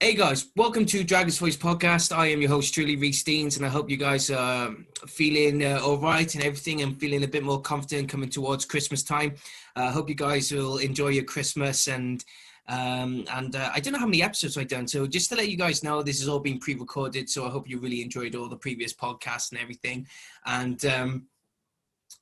Hey guys, welcome to Dragon's Voice podcast. I am your host, truly Rhys Deans, and I hope you guys are feeling all right and everything and feeling a bit more confident coming towards Christmas time. I hope you guys will enjoy your Christmas and I don't know how many episodes I've done, so just to let you guys know, this has all been pre-recorded, so I hope you really enjoyed all the previous podcasts and everything. And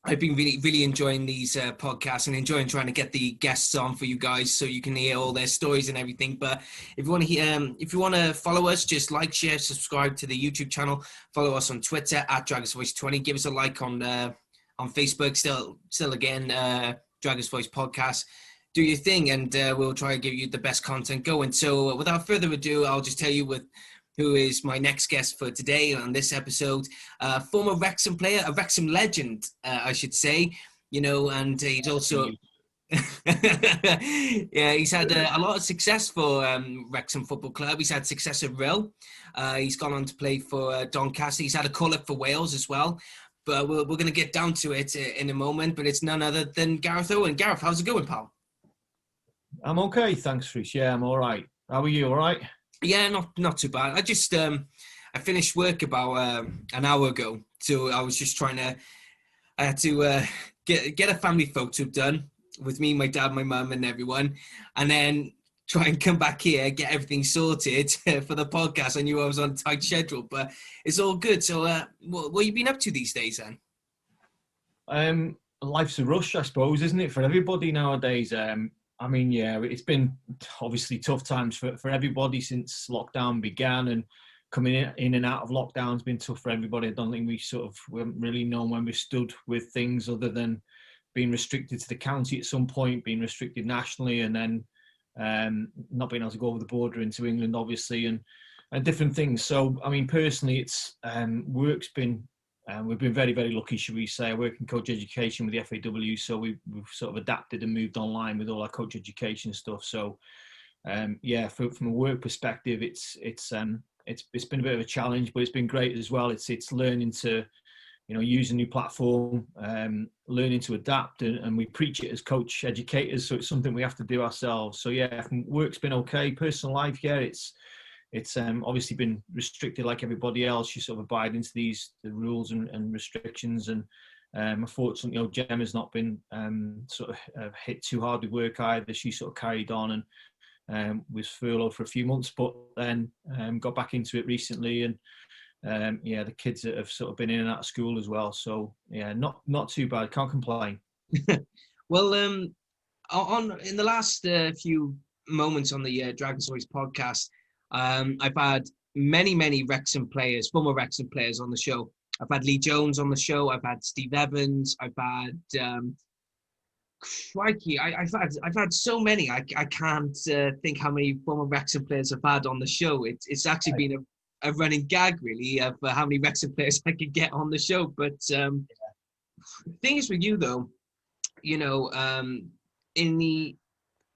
I've been really enjoying these podcasts and enjoying trying to get the guests on for you guys so you can hear all their stories and everything. But if you want to follow us, just like, share, subscribe to the YouTube channel. Follow us on Twitter at Dragon's Voice 20. Give us a like on Facebook. Still again, Dragon's Voice podcast. Do your thing, and we'll try and give you the best content going. So without further ado, I'll just tell you who is my next guest for today on this episode. Former Wrexham player, a Wrexham legend, I should say, and he's also, yeah, he's had a lot of success for Wrexham Football Club. He's had success at Rhyl. He's gone on to play for Doncaster. He's had a call-up for Wales as well. But we're going to get down to it in a moment, but it's none other than Gareth Owen. Gareth, how's it going, pal? I'm okay, thanks, Rhys. Yeah, I'm all right. How are you? All right? Yeah, not too bad. I just I finished work about an hour ago, so I was just I had to get a family photo done with me, my dad, my mum, and everyone, and then try and come back here, get everything sorted for the podcast. I knew I was on a tight schedule, but it's all good. So, what have you been up to these days, then? Life's a rush, I suppose, isn't it, for everybody nowadays? I mean, yeah, it's been obviously tough times for everybody since lockdown began, and coming in and out of lockdown has been tough for everybody. I don't think we haven't really known when we stood with things other than being restricted to the county at some point, being restricted nationally, and then not being able to go over the border into England, obviously, and different things. So, I mean, personally, it's work's been... we've been very, very lucky, should we say. I work in coach education with the FAW, so we've sort of adapted and moved online with all our coach education stuff. So, yeah, from a work perspective, it's been a bit of a challenge, but it's been great as well. It's learning to, use a new platform, learning to adapt, and we preach it as coach educators, so it's something we have to do ourselves. So, yeah, work's been okay. Personal life, yeah, it's obviously been restricted like everybody else. You sort of abide into the rules and restrictions. And unfortunately, Gemma's not been hit too hard with work either. She sort of carried on and was furloughed for a few months, but then got back into it recently. And yeah, the kids have sort of been in and out of school as well. So yeah, not too bad. Can't complain. Well, in the last few moments on the Dragon's Voice podcast, I've had many Wrexham players, former Wrexham players on the show. I've had Lee Jones on the show. I've had Steve Evans. I've had crikey, I've had so many. I can't think how many former Wrexham players I've had on the show. It's actually been a running gag, really, of how many Wrexham players I could get on the show. But the thing is with you, though, in the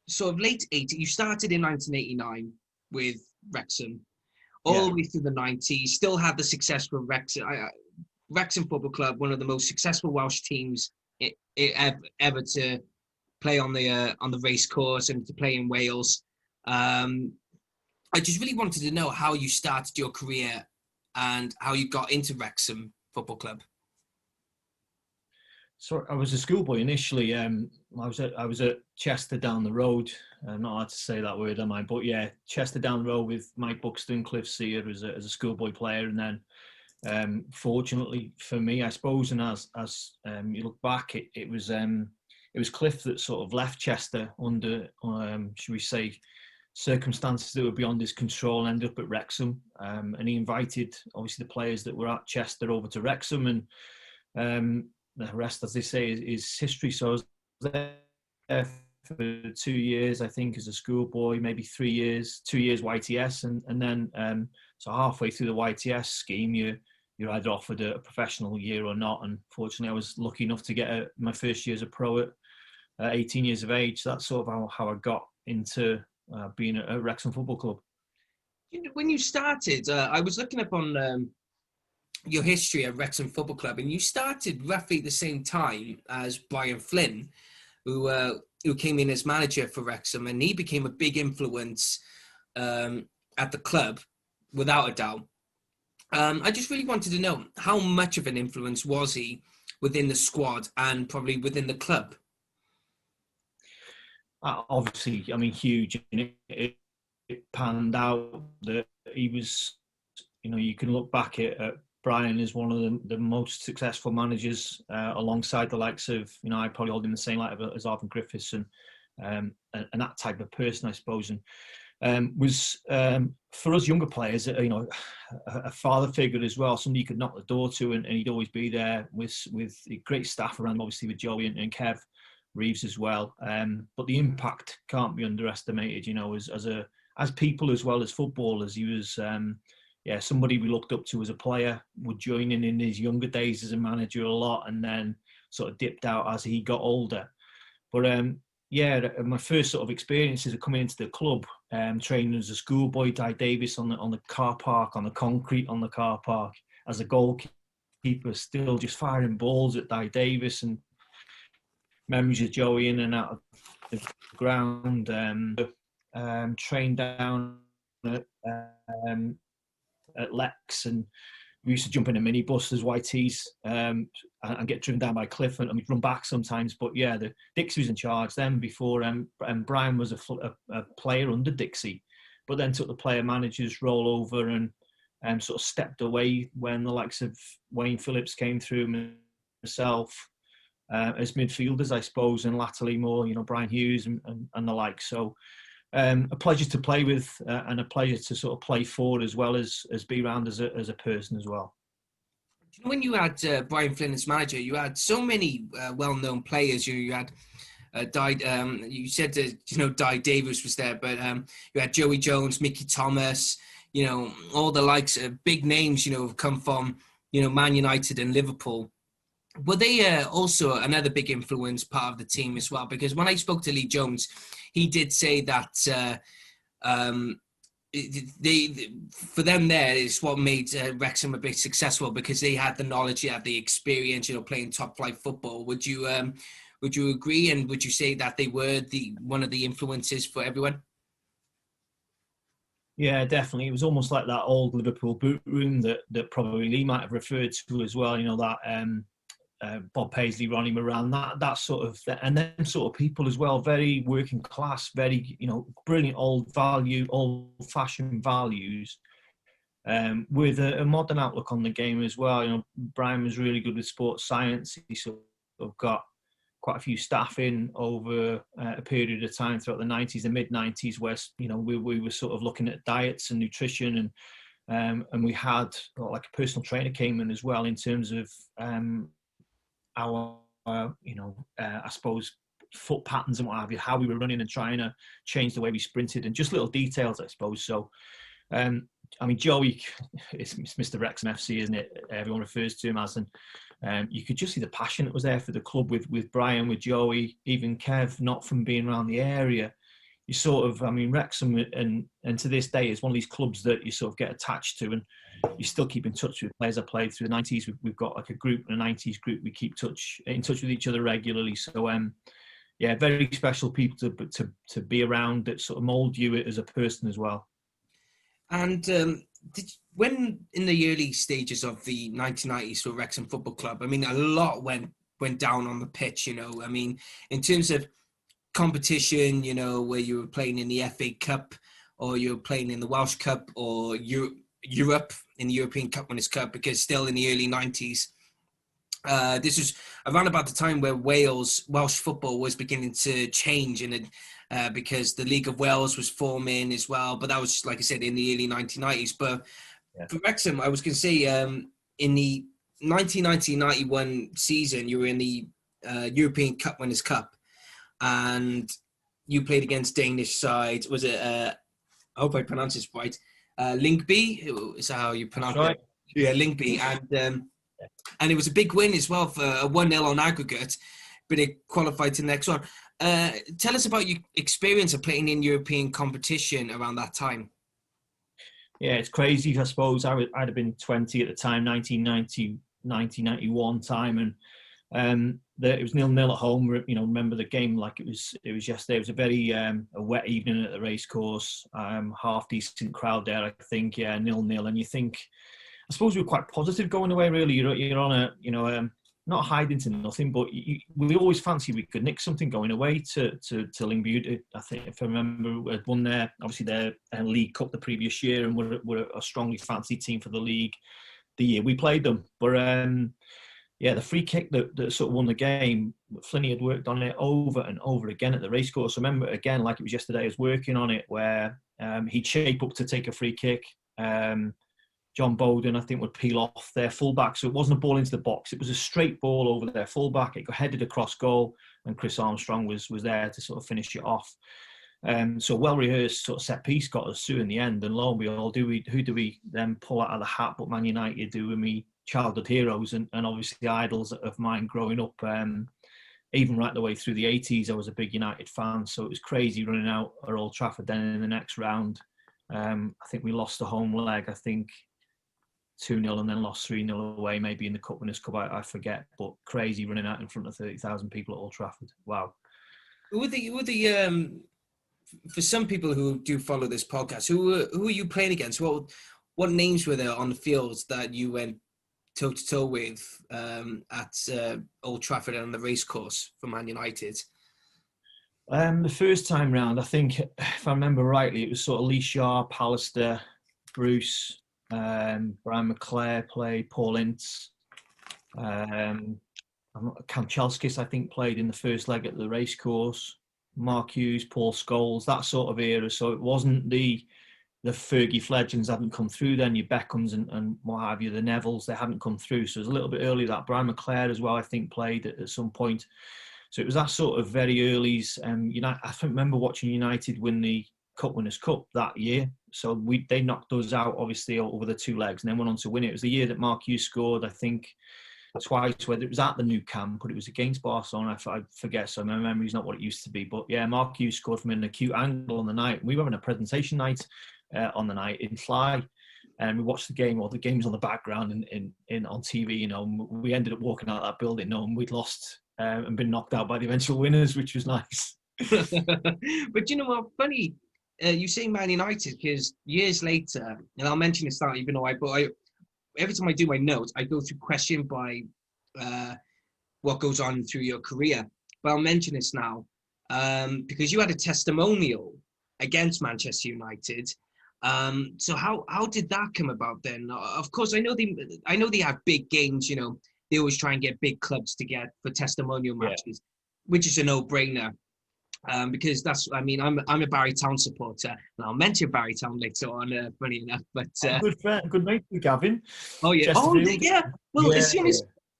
sort of late 80s, you started in 1989 with Wrexham, all the way through the 90s, still had the success for Wrexham Football Club, one of the most successful Welsh teams ever to play on the Racecourse and to play in Wales. I just really wanted to know how you started your career and how you got into Wrexham Football Club. So I was a schoolboy initially. I was at Chester down the road. I'm not allowed to say that word, am I? But yeah, Chester down the road with Mike Buxton, Cliff Sear as a schoolboy player, and then fortunately for me, I suppose, and as you look back, it was Cliff that sort of left Chester under, should we say, circumstances that were beyond his control, and ended up at Wrexham, and he invited obviously the players that were at Chester over to Wrexham, and the rest, as they say, is history. So I was there for 2 years, I think, as a schoolboy, maybe 3 years, 2 years YTS, and then so halfway through the YTS scheme, you're either offered a professional year or not. And fortunately, I was lucky enough to get my first year as a pro at 18 years of age. So that's sort of how I got into being at Wrexham Football Club. When you started, I was looking up on your history at Wrexham Football Club, and you started roughly the same time as Brian Flynn, who came in as manager for Wrexham, and he became a big influence at the club, without a doubt. I just really wanted to know, how much of an influence was he within the squad and probably within the club? Obviously, I mean, huge. It panned out that he was, you can look back at Brian as one of the most successful managers, alongside the likes of, I probably hold him the same light as Arvin Griffiths and that type of person, I suppose. And was for us younger players, a father figure as well, somebody you could knock the door to, and he'd always be there with great staff around, obviously with Joey and Kev Reeves as well. But the impact can't be underestimated, as people as well as footballers. He was somebody we looked up to as a player, would join in his younger days as a manager a lot, and then sort of dipped out as he got older. But my first sort of experiences of coming into the club, training as a schoolboy, Di Davis on the car park, on the concrete on the car park, as a goalkeeper, still just firing balls at Di Davis, and memories of Joey in and out of the ground. Trained down at Lex, and we used to jump in a minibus as YTs and get driven down by Cliff, and we'd run back sometimes. But yeah, Dixie was in charge then before, and Brian was a player under Dixie, but then took the player manager's role over and sort of stepped away when the likes of Wayne Phillips came through, myself, as midfielders, I suppose, and latterly more, Brian Hughes and the like. So a pleasure to play with, and a pleasure to sort of play for, as well as be around as a person as well. When you had Brian Flynn as manager, you had so many well-known players. You had you said that Di Davis was there, but you had Joey Jones, Mickey Thomas, all the likes of big names, have come from Man United and Liverpool. Were they also another big influence part of the team as well? Because when I spoke to Lee Jones, he did say that for them there is what made Wrexham a bit successful, because they had the knowledge, they had the experience, playing top flight football. Would you agree, and would you say that they were one of the influences for everyone? Yeah, definitely. It was almost like that old Liverpool boot room that probably Lee might have referred to as well. That Bob Paisley, Ronnie Moran, that sort of, and them sort of people as well, very working class, very, brilliant old-fashioned values, with a modern outlook on the game as well. Brian was really good with sports science. He sort of got quite a few staff in over a period of time throughout the 90s, the mid-90s, where, we were sort of looking at diets and nutrition, and we had like a personal trainer came in as well, in terms of our, I suppose, foot patterns and what have you, how we were running and trying to change the way we sprinted, and just little details, I suppose. So, Joey, it's Mr. Wrexham FC, isn't it? Everyone refers to him as, and you could just see the passion that was there for the club with Brian, with Joey, even Kev, not from being around the area. You sort of, Wrexham, and to this day, is one of these clubs that you sort of get attached to, and you still keep in touch with players I played through the 90s. We've got like a group, a 90s group. We keep in touch with each other regularly. So, very special people to be around, that sort of mould you as a person as well. And when in the early stages of the 1990s for Wrexham Football Club, a lot went down on the pitch. In terms of competition, where you were playing in the FA Cup, or you were playing in the Welsh Cup, or Europe in the European Cup Winners' Cup, because still in the early 90s, this was around about the time where Welsh football was beginning to change, and because the League of Wales was forming as well. But that was, like I said, in the early 1990s. But for Wrexham, I was going to say, in the 1990-91 season, you were in the European Cup Winners' Cup, and you played against Danish side. Was it, I hope I pronounce this right, Lyngby? Is that how you pronounce it? Yeah, Lyngby. And it was a big win as well, for a 1-0 on aggregate, but it qualified to the next one. Tell us about your experience of playing in European competition around that time. Yeah, it's crazy. I suppose I'd have been 20 at the time, 1990, 1991 time. And it was 0-0 at home. Remember the game like it was yesterday. It was a very a wet evening at the racecourse. Half decent crowd there, I think. Yeah, 0-0, and you think, I suppose we were quite positive going away. Really, you're on a not hiding to nothing, but we always fancied we could nick something going away to Lingbury. I think, if I remember, we had won their League Cup the previous year, and were a strongly fancied team for the league the year we played them. But the free kick that sort of won the game, Flinny had worked on it over and over again at the racecourse. I remember, again, like it was yesterday, I was working on it where he'd shape up to take a free kick. John Bowden, I think, would peel off their fullback. So it wasn't a ball into the box. It was a straight ball over their fullback. It got headed across goal, and Chris Armstrong was there to sort of finish it off. So well-rehearsed sort of set piece got us through in the end. And lo and behold, who do we then pull out of the hat but Man United, who were me childhood heroes and obviously idols of mine growing up. Even right the way through the 80s, I was a big United fan. So it was crazy running out at Old Trafford then in the next round. I think we lost the home leg, 2-0, and then lost 3-0 away, maybe in the Cup Winners' Cup, I forget. But crazy running out in front of 30,000 people at Old Trafford. Wow. For some people who do follow this podcast, who are you playing against? What names were there on the fields that you went toe-to-toe with at Old Trafford and on the racecourse for Man United? The first time round, I think, if I remember rightly, it was sort of Lee Sharp, Pallister, Bruce, Brian McClare played, Paul Ince, Kanchelskis, I think, played in the first leg at the racecourse, Mark Hughes, Paul Scholes, that sort of era. So it wasn't the Fergie Fledglings hadn't come through then, your Beckhams and what have you, the Nevilles, they hadn't come through. So it was a little bit early that. Brian McClare as well, I think, played at some point. So it was that sort of very early. I remember watching United win the Cup Winners' Cup that year. So they knocked us out, obviously, over the two legs and then went on to win it. It was the year that Mark Hughes scored, I think, twice, whether it was at the Nou Camp, but it was against Barcelona. I forget, so my memory's not what it used to be. But yeah, Mark Hughes scored from an acute angle on the night. We were having a presentation night on the night in Fly, and we watched the game, or the game was on the background in on TV. We ended up walking out of that building knowing we'd lost and been knocked out by the eventual winners, which was nice. But you know what, funny, you say Man United, because years later, and I'll mention this now, even though every time I do my notes, I go through question by what goes on through your career. But I'll mention this now because you had a testimonial against Manchester United. So how did that come about then? Of course, I know they have big games. They always try and get big clubs to get for testimonial matches, which is a no-brainer. Because I'm a Barry Town supporter, and I'll mention Barry Town later on. Funny enough, but good friend, good mate with Gavin. Oh yeah, yeah. Well, yeah.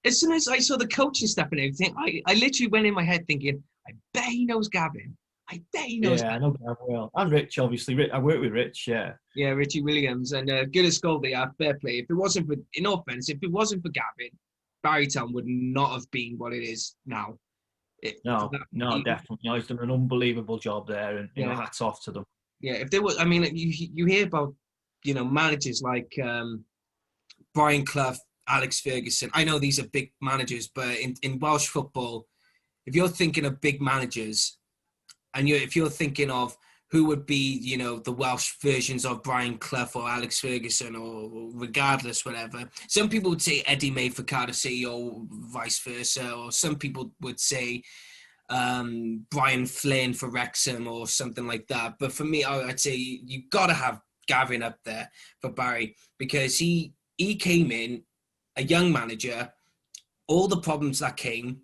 As soon as I saw the coaching stuff and everything, I literally went in my head thinking, I bet he knows Gavin. I bet he knows. Yeah, I know Gavin well, and Rich, obviously. I work with Rich. Yeah. Yeah, Richie Williams, and good as gold they are. Fair play. If it wasn't for, in offense, if it wasn't for Gavin, Barry Town would not have been what it is now. No, definitely. He's done an unbelievable job there, and hats off to them. Yeah, if there was, you hear about, managers like Brian Clough, Alex Ferguson. I know these are big managers, but in Welsh football, if you're thinking of big managers, and if you're thinking of who would be, the Welsh versions of Brian Clough or Alex Ferguson, or regardless, whatever. Some people would say Eddie May for Cardiff City, or vice versa, or some people would say Brian Flynn for Wrexham or something like that. But for me, I'd say you've got to have Gavin up there for Barry, because he came in a young manager. All the problems that came,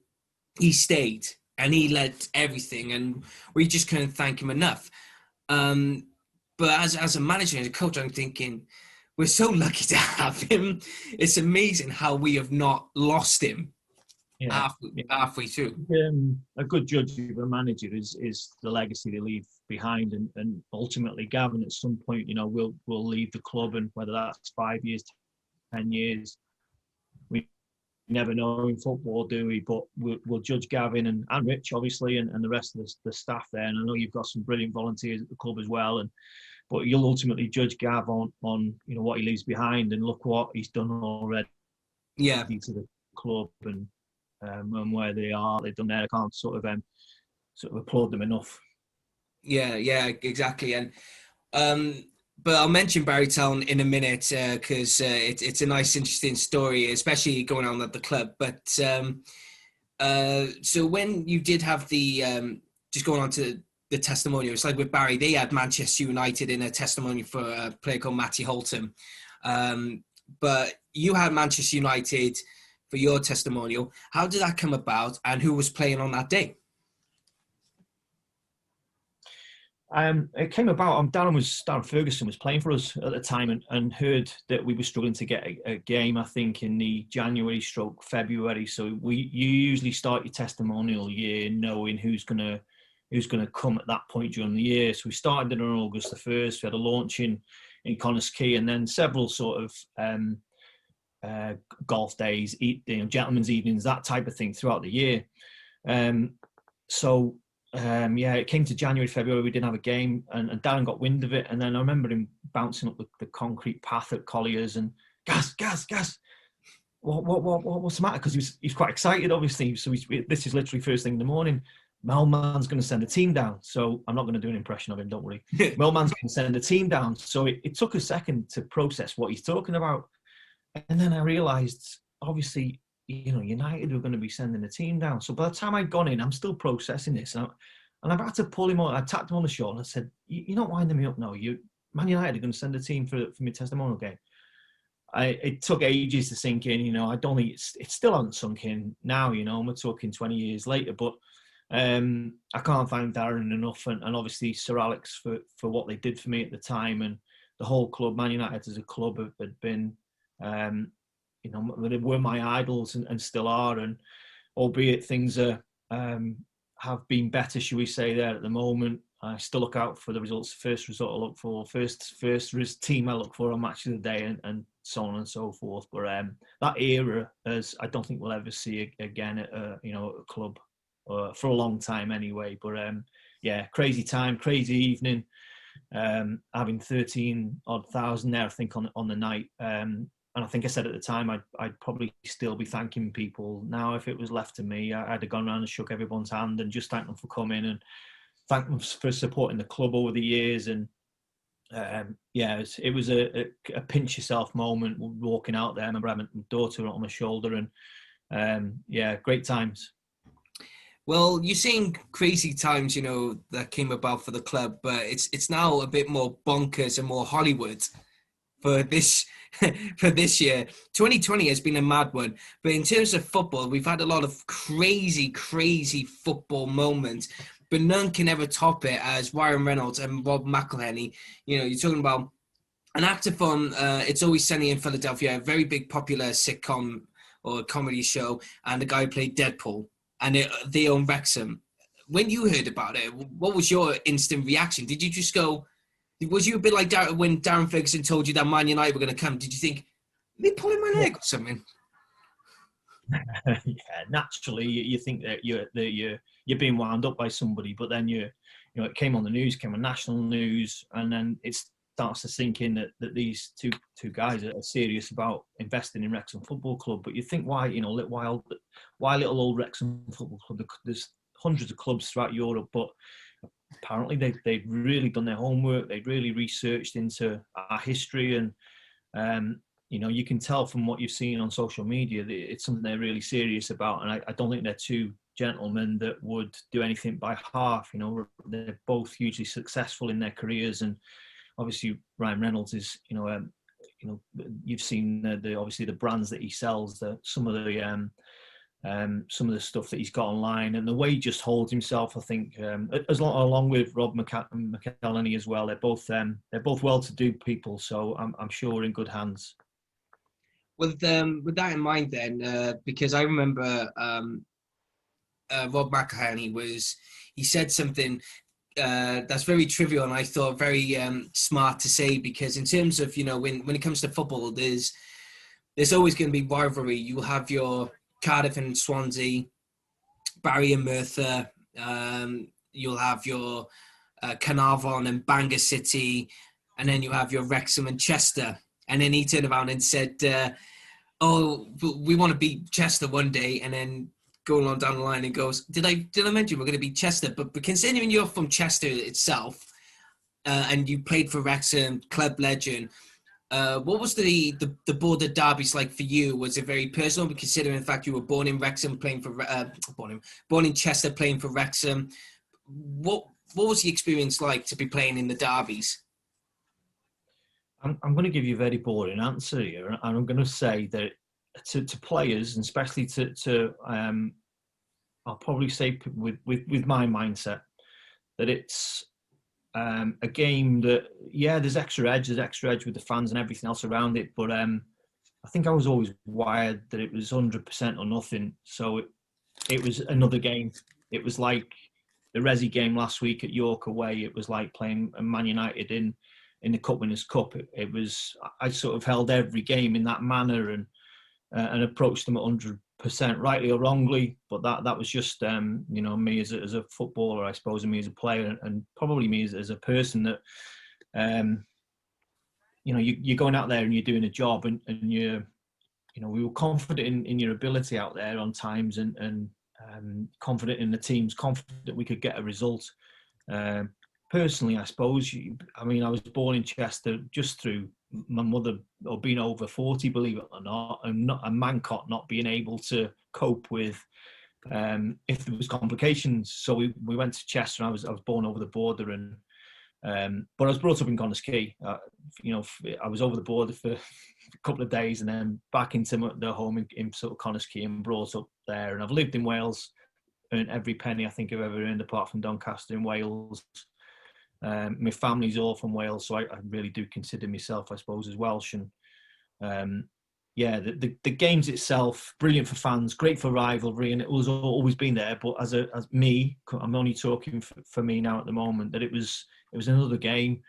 he stayed and he led everything, and we just couldn't thank him enough. But as a manager and a coach, I'm thinking we're so lucky to have him. It's amazing how we have not lost him halfway through. A good judge of a manager is the legacy they leave behind, and ultimately Gavin at some point, will leave the club, and whether that's 5 years, 10 years, we never know in football, do we? But we'll judge Gavin and Rich, obviously, and the rest of the staff there. And I know you've got some brilliant volunteers at the club as well. But you'll ultimately judge Gav on what he leaves behind, and look what he's done already. Yeah, to the club, and and where they are, they've done there. I can't sort of applaud them enough. Yeah, exactly. And but I'll mention Barrytown in a minute because it's a nice, interesting story, especially going on at the club. But so when you did have the just going on to the testimonial, it's like with Barry, they had Manchester United in a testimony for a player called Matty Holton. But you had Manchester United for your testimonial. How did that come about, and who was playing on that day? It came about. Darren Ferguson was playing for us at the time, and heard that we were struggling to get a game. I think in the January/February. So you usually start your testimonial year knowing who's gonna come at that point during the year. So we started on August the 1st. We had a launch in Connah's Quay, and then several sort of golf days, gentlemen's evenings, that type of thing throughout the year. It came to January, February, we didn't have a game, and Darren got wind of it. And then I remember him bouncing up the concrete path at Collier's and gas. What's the matter? Because he was quite excited, obviously. So this is literally first thing in the morning. Melman's going to send a team down. So I'm not going to do an impression of him, don't worry. Melman's going to send a team down. So it took a second to process what he's talking about. And then I realised, obviously, United were going to be sending a team down. So by the time I'd gone in, I'm still processing this. And I've had to pull him on. I tapped him on the shoulder and I said, you're not winding me up now. Man United are going to send a team for my testimonial game. It took ages to sink in. I don't think it still hasn't sunk in now. We're talking 20 years later. But I can't thank Darren enough. And obviously Sir Alex for what they did for me at the time. And the whole club, Man United as a club, had been... they were my idols and still are, and albeit things have been better, should we say, there at the moment. I still look out for the results. First result I look for, first team I look for on match of the day, and so on and so forth. But that era, as I don't think we'll ever see again at a club for a long time anyway. But crazy time, crazy evening. Having 13,000 there, I think, on the night. And I think I said at the time I'd probably still be thanking people now if it was left to me. I'd have gone around and shook everyone's hand and just thanked them for coming and thanked them for supporting the club over the years. And it was a pinch yourself moment walking out there. I remember having my daughter on my shoulder, and great times. Well, you're saying crazy times, that came about for the club, but it's now a bit more bonkers and more Hollywood for this year. 2020 has been a mad one, but in terms of football, we've had a lot of crazy football moments, but none can ever top it as Ryan Reynolds and Rob McElhenney. You're talking about an actor from It's Always Sunny in Philadelphia, a very big popular sitcom or comedy show, and the guy who played Deadpool, and they own Wrexham. When you heard about it, what was your instant reaction? Did you just go... Was you a bit like when Darren Ferguson told you that Man United were going to come? Did you think, are they pulling my leg or something? Naturally, you think that you're being wound up by somebody, but then it came on the news, came on national news, and then it starts to sink in that these two guys are serious about investing in Wrexham Football Club. But you think, why little old Wrexham Football Club? There's hundreds of clubs throughout Europe, but apparently they'd really done their homework. They'd really researched into our history, and you can tell from what you've seen on social media that it's something they're really serious about. And I don't think they're two gentlemen that would do anything by half. They're both hugely successful in their careers, and obviously Ryan Reynolds is you've seen obviously the brands that he sells, some of the stuff that he's got online, and the way he just holds himself. I think along with Rob McElhenney as well, they're both well-to-do people, so I'm sure we're in good hands. With that in mind, then, because I remember Rob McElhenney he said something that's very trivial, and I thought very smart to say, because in terms of when it comes to football, there's always going to be rivalry. You have your Cardiff and Swansea, Barry and Merthyr. You'll have your Carnarvon and Bangor City, and then you have your Wrexham and Chester. And then he turned around and said, we want to beat Chester one day. And then going on down the line and goes, did I mention we're going to be Chester? But considering you're from Chester itself, and you played for Wrexham, club legend, what was the border derbies like for you? Was it very personal, considering the fact you were born in Wrexham, playing for born in Chester, playing for Wrexham? What was the experience like to be playing in the derbies? I'm going to give you a very boring answer here, and I'm going to say that to players, and especially to I'll probably say with my mindset that it's a game that, yeah, there's extra edge with the fans and everything else around it, but I think I was always wired that it was 100% or nothing. So it was another game. It was like the Resi game last week at York away. It was like playing Man United in the Cup Winners' Cup. It was, I sort of held every game in that manner and approached them at 100%, rightly or wrongly. But that was just me as a footballer, I suppose, and me as a player, and probably me as a person that you're going out there and you're doing a job, and we were confident in your ability out there on times, and confident in the teams, confident that we could get a result. Personally, I suppose, I was born in Chester just through my mother, or being over 40, believe it or not, and not a Mancot not being able to cope with if there was complications. So we went to Chester, and I was born over the border, and but I was brought up in Cardiff City. I was over the border for a couple of days, and then back into the home in sort of Cardiff City, and brought up there. And I've lived in Wales, earned every penny I think I've ever earned, apart from Doncaster in Wales. My family's all from Wales, so I really do consider myself, I suppose, as Welsh. And the games itself, brilliant for fans, great for rivalry, and it was always been there. But as me, I'm only talking for me now at the moment, that it was another game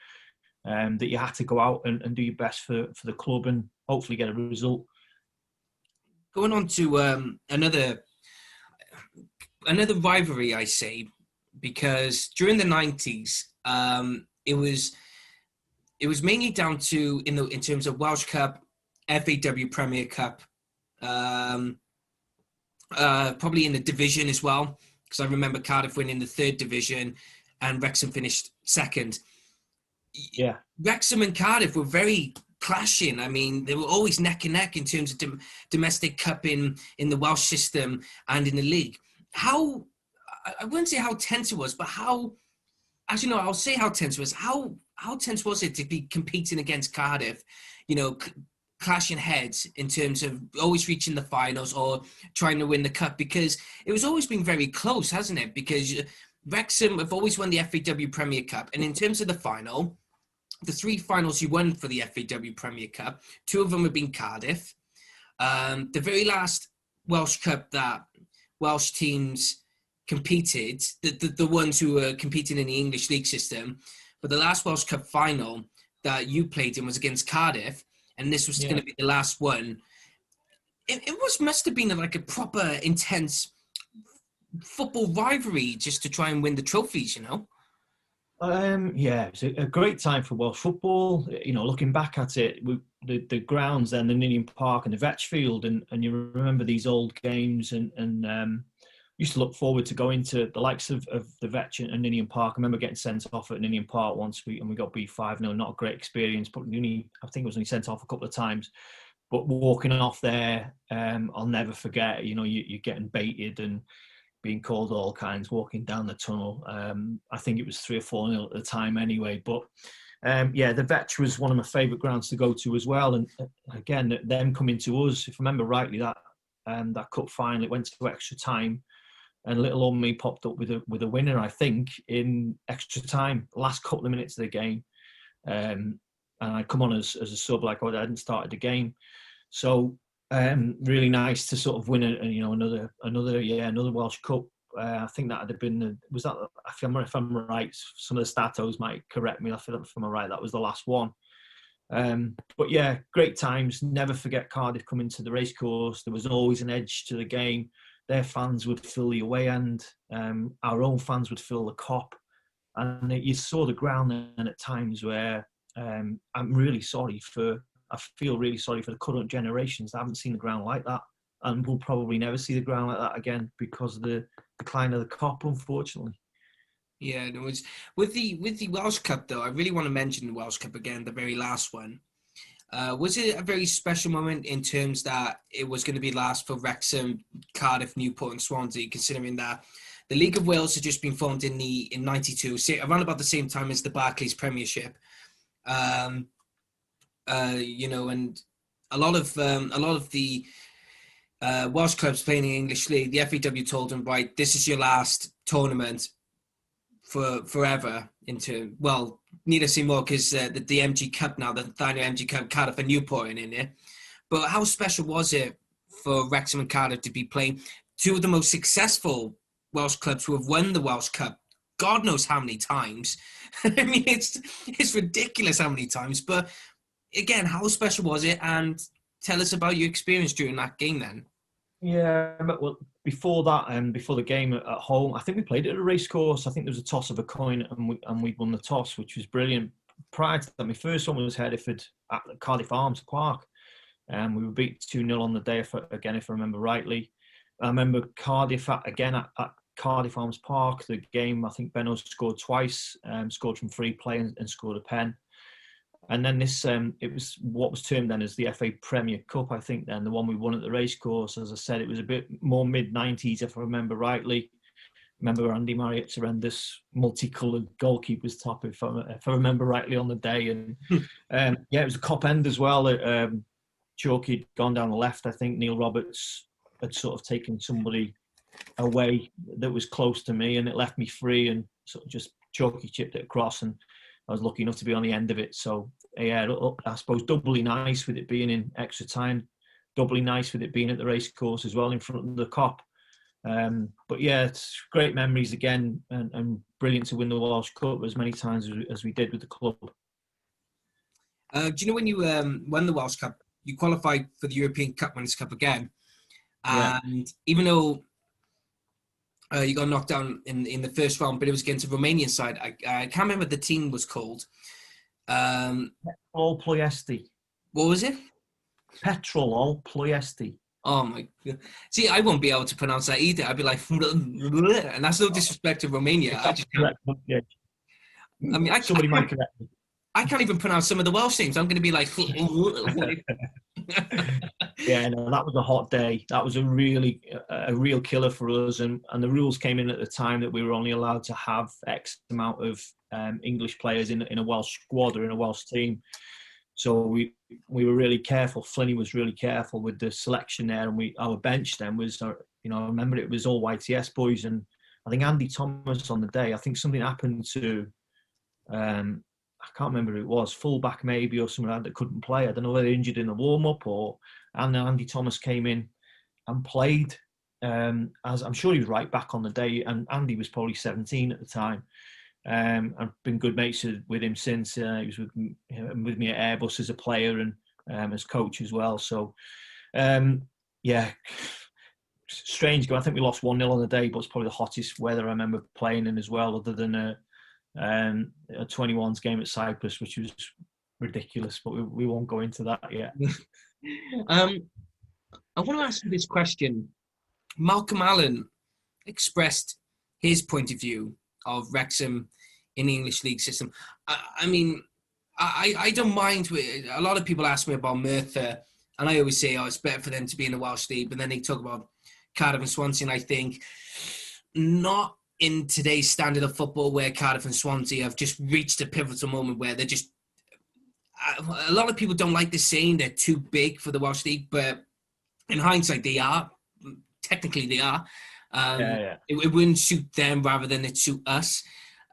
that you had to go out and do your best for the club and hopefully get a result. Going on to another rivalry, I say, because during the 90s, it was mainly down to in terms of Welsh Cup, FAW Premier Cup, probably in the division as well, because I remember Cardiff winning the 3rd division and Wrexham finished 2nd. Yeah, Wrexham and Cardiff were very clashing. They were always neck and neck in terms of domestic cup in the Welsh system and in the league. How, I wouldn't say how tense it was, but how, actually no, I'll say how tense it was. How tense was it to be competing against Cardiff, clashing heads in terms of always reaching the finals or trying to win the cup? Because it was always been very close, hasn't it? Because Wrexham have always won the FAW Premier Cup, and in terms of the final, the 3 finals you won for the FAW Premier Cup, 2 of them have been Cardiff. The very last Welsh Cup that Welsh teams competed, the ones who were competing in the English league system, but the last Welsh Cup final that you played in was against Cardiff, and this was going to be the last one. It must have been like a proper intense football rivalry just to try and win the trophies, it was a great time for Welsh football. Looking back at it, the grounds then, the Ninian Park and the Vetch Field, and you remember these old games, and used to look forward to going to the likes of the Vetch and Ninian Park. I remember getting sent off at Ninian Park once, and we got beat 5-0. Not a great experience, but I think it was only sent off a couple of times. But walking off there, I'll never forget. You're getting baited and being called all kinds, walking down the tunnel. I think it was 3 or 4-0 at the time anyway. But the Vetch was one of my favourite grounds to go to as well. And again, them coming to us, if I remember rightly, that cup final, it went to extra time, and little old me popped up with a winner, I think, in extra time, last couple of minutes of the game. And I come on as a sub, like I hadn't started the game. So really nice to sort of win another Welsh Cup. I think that had been if I'm right, some of the statos might correct me. If I'm right, that was the last one. But yeah, great times. Never forget Cardiff coming to the Racecourse. There was always an edge to the game. Their fans would fill the away end. Our own fans would fill the Cop, and you saw the ground then at times where I feel really sorry for the current generations that haven't seen the ground like that. and we'll probably never see the ground like that again because of the decline of the Cup, unfortunately. Yeah, no, it's with the Welsh Cup though. I really want to mention the Welsh Cup again, the very last one. Was it a very special moment in terms that it was going to be last for Wrexham, Cardiff, Newport, and Swansea, considering that the League of Wales had just been formed in '92, around about the same time as the Barclays Premiership. And a lot of the Welsh clubs playing in the English League, the FAW told them, right, this is your last tournament for forever. Need to say more because the MG Cup now, the Daniel MG Cup, Cardiff and Newport in it. But how special was it for Wrexham and Cardiff to be playing two of the most successful Welsh clubs who have won the Welsh Cup? God knows how many times. I mean, it's ridiculous how many times. But again, how special was it? And tell us about your experience during that game then. Yeah, well, before that, before the game at home, I think we played it at a racecourse. I think there was a toss of a coin, and we won the toss, which was brilliant. Prior to that, my first one was Hereford at Cardiff Arms Park, and we were beat 2-0 on the day, if I remember rightly. I remember Cardiff at Cardiff Arms Park. The game, I think Benno scored twice, scored from free play and scored a pen. And then this, it was what was termed then as the FA Premier Cup, I think then, the one we won at the racecourse. As I said, it was a bit more mid-90s, if I remember rightly. Remember Andy Marriott's horrendous multicoloured goalkeeper's top, if I remember rightly, on the day. And it was a Cop end as well. Chalky had gone down the left. I think Neil Roberts had sort of taken somebody away that was close to me, and it left me free, and sort of just Chalky chipped it across, and I was lucky enough to be on the end of it. So, yeah, I suppose doubly nice with it being in extra time, doubly nice with it being at the racecourse as well in front of the Cop. But, yeah, it's great memories again, and brilliant to win the Welsh Cup as many times as we did with the club. Do you know when you won the Welsh Cup, you qualified for the European Cup Winners' Cup again? Yeah. And even though you got knocked down in the first round, but it was against a Romanian side. I can't remember what the team was called. Petrol Ploiesti. What was it? Petrol Ploiesti. Oh my God. See, I won't be able to pronounce that either. I'd be like, and that's no disrespect to Romania. I just can't. I mean, somebody might correct me. I can't even pronounce some of the Welsh names. I'm going to be like... Yeah, no, that was a hot day. That was a real killer for us. And the rules came in at the time that we were only allowed to have X amount of English players in a Welsh squad or in a Welsh team. So we were really careful. Flinny was really careful with the selection there. And our bench then was, I remember it was all YTS boys. And I think Andy Thomas on the day, I think something happened to... I can't remember who it was, fullback maybe or something like that couldn't play. I don't know whether injured in the warm-up and Andy Thomas came in and played. As I'm sure he was right back on the day, and Andy was probably 17 at the time. I've been good mates with him since. He was with me at Airbus as a player and as coach as well. So, yeah, strange. I think we lost 1-0 on the day, but it's probably the hottest weather I remember playing in as well, other than a 21s game at Cyprus, which was ridiculous, but we won't go into that yet. I want to ask you this question. Malcolm Allen expressed his point of view of Wrexham in the English League system. I mean, I don't mind. A lot of people ask me about Merthyr, and I always say, it's better for them to be in the Welsh League, but then they talk about Cardiff and Swansea, and I think not in today's standard of football where Cardiff and Swansea have just reached a pivotal moment where they're just... A lot of people don't like this saying they're too big for the Welsh League, but in hindsight, they are. Technically, they are. It wouldn't suit them rather than it suit us.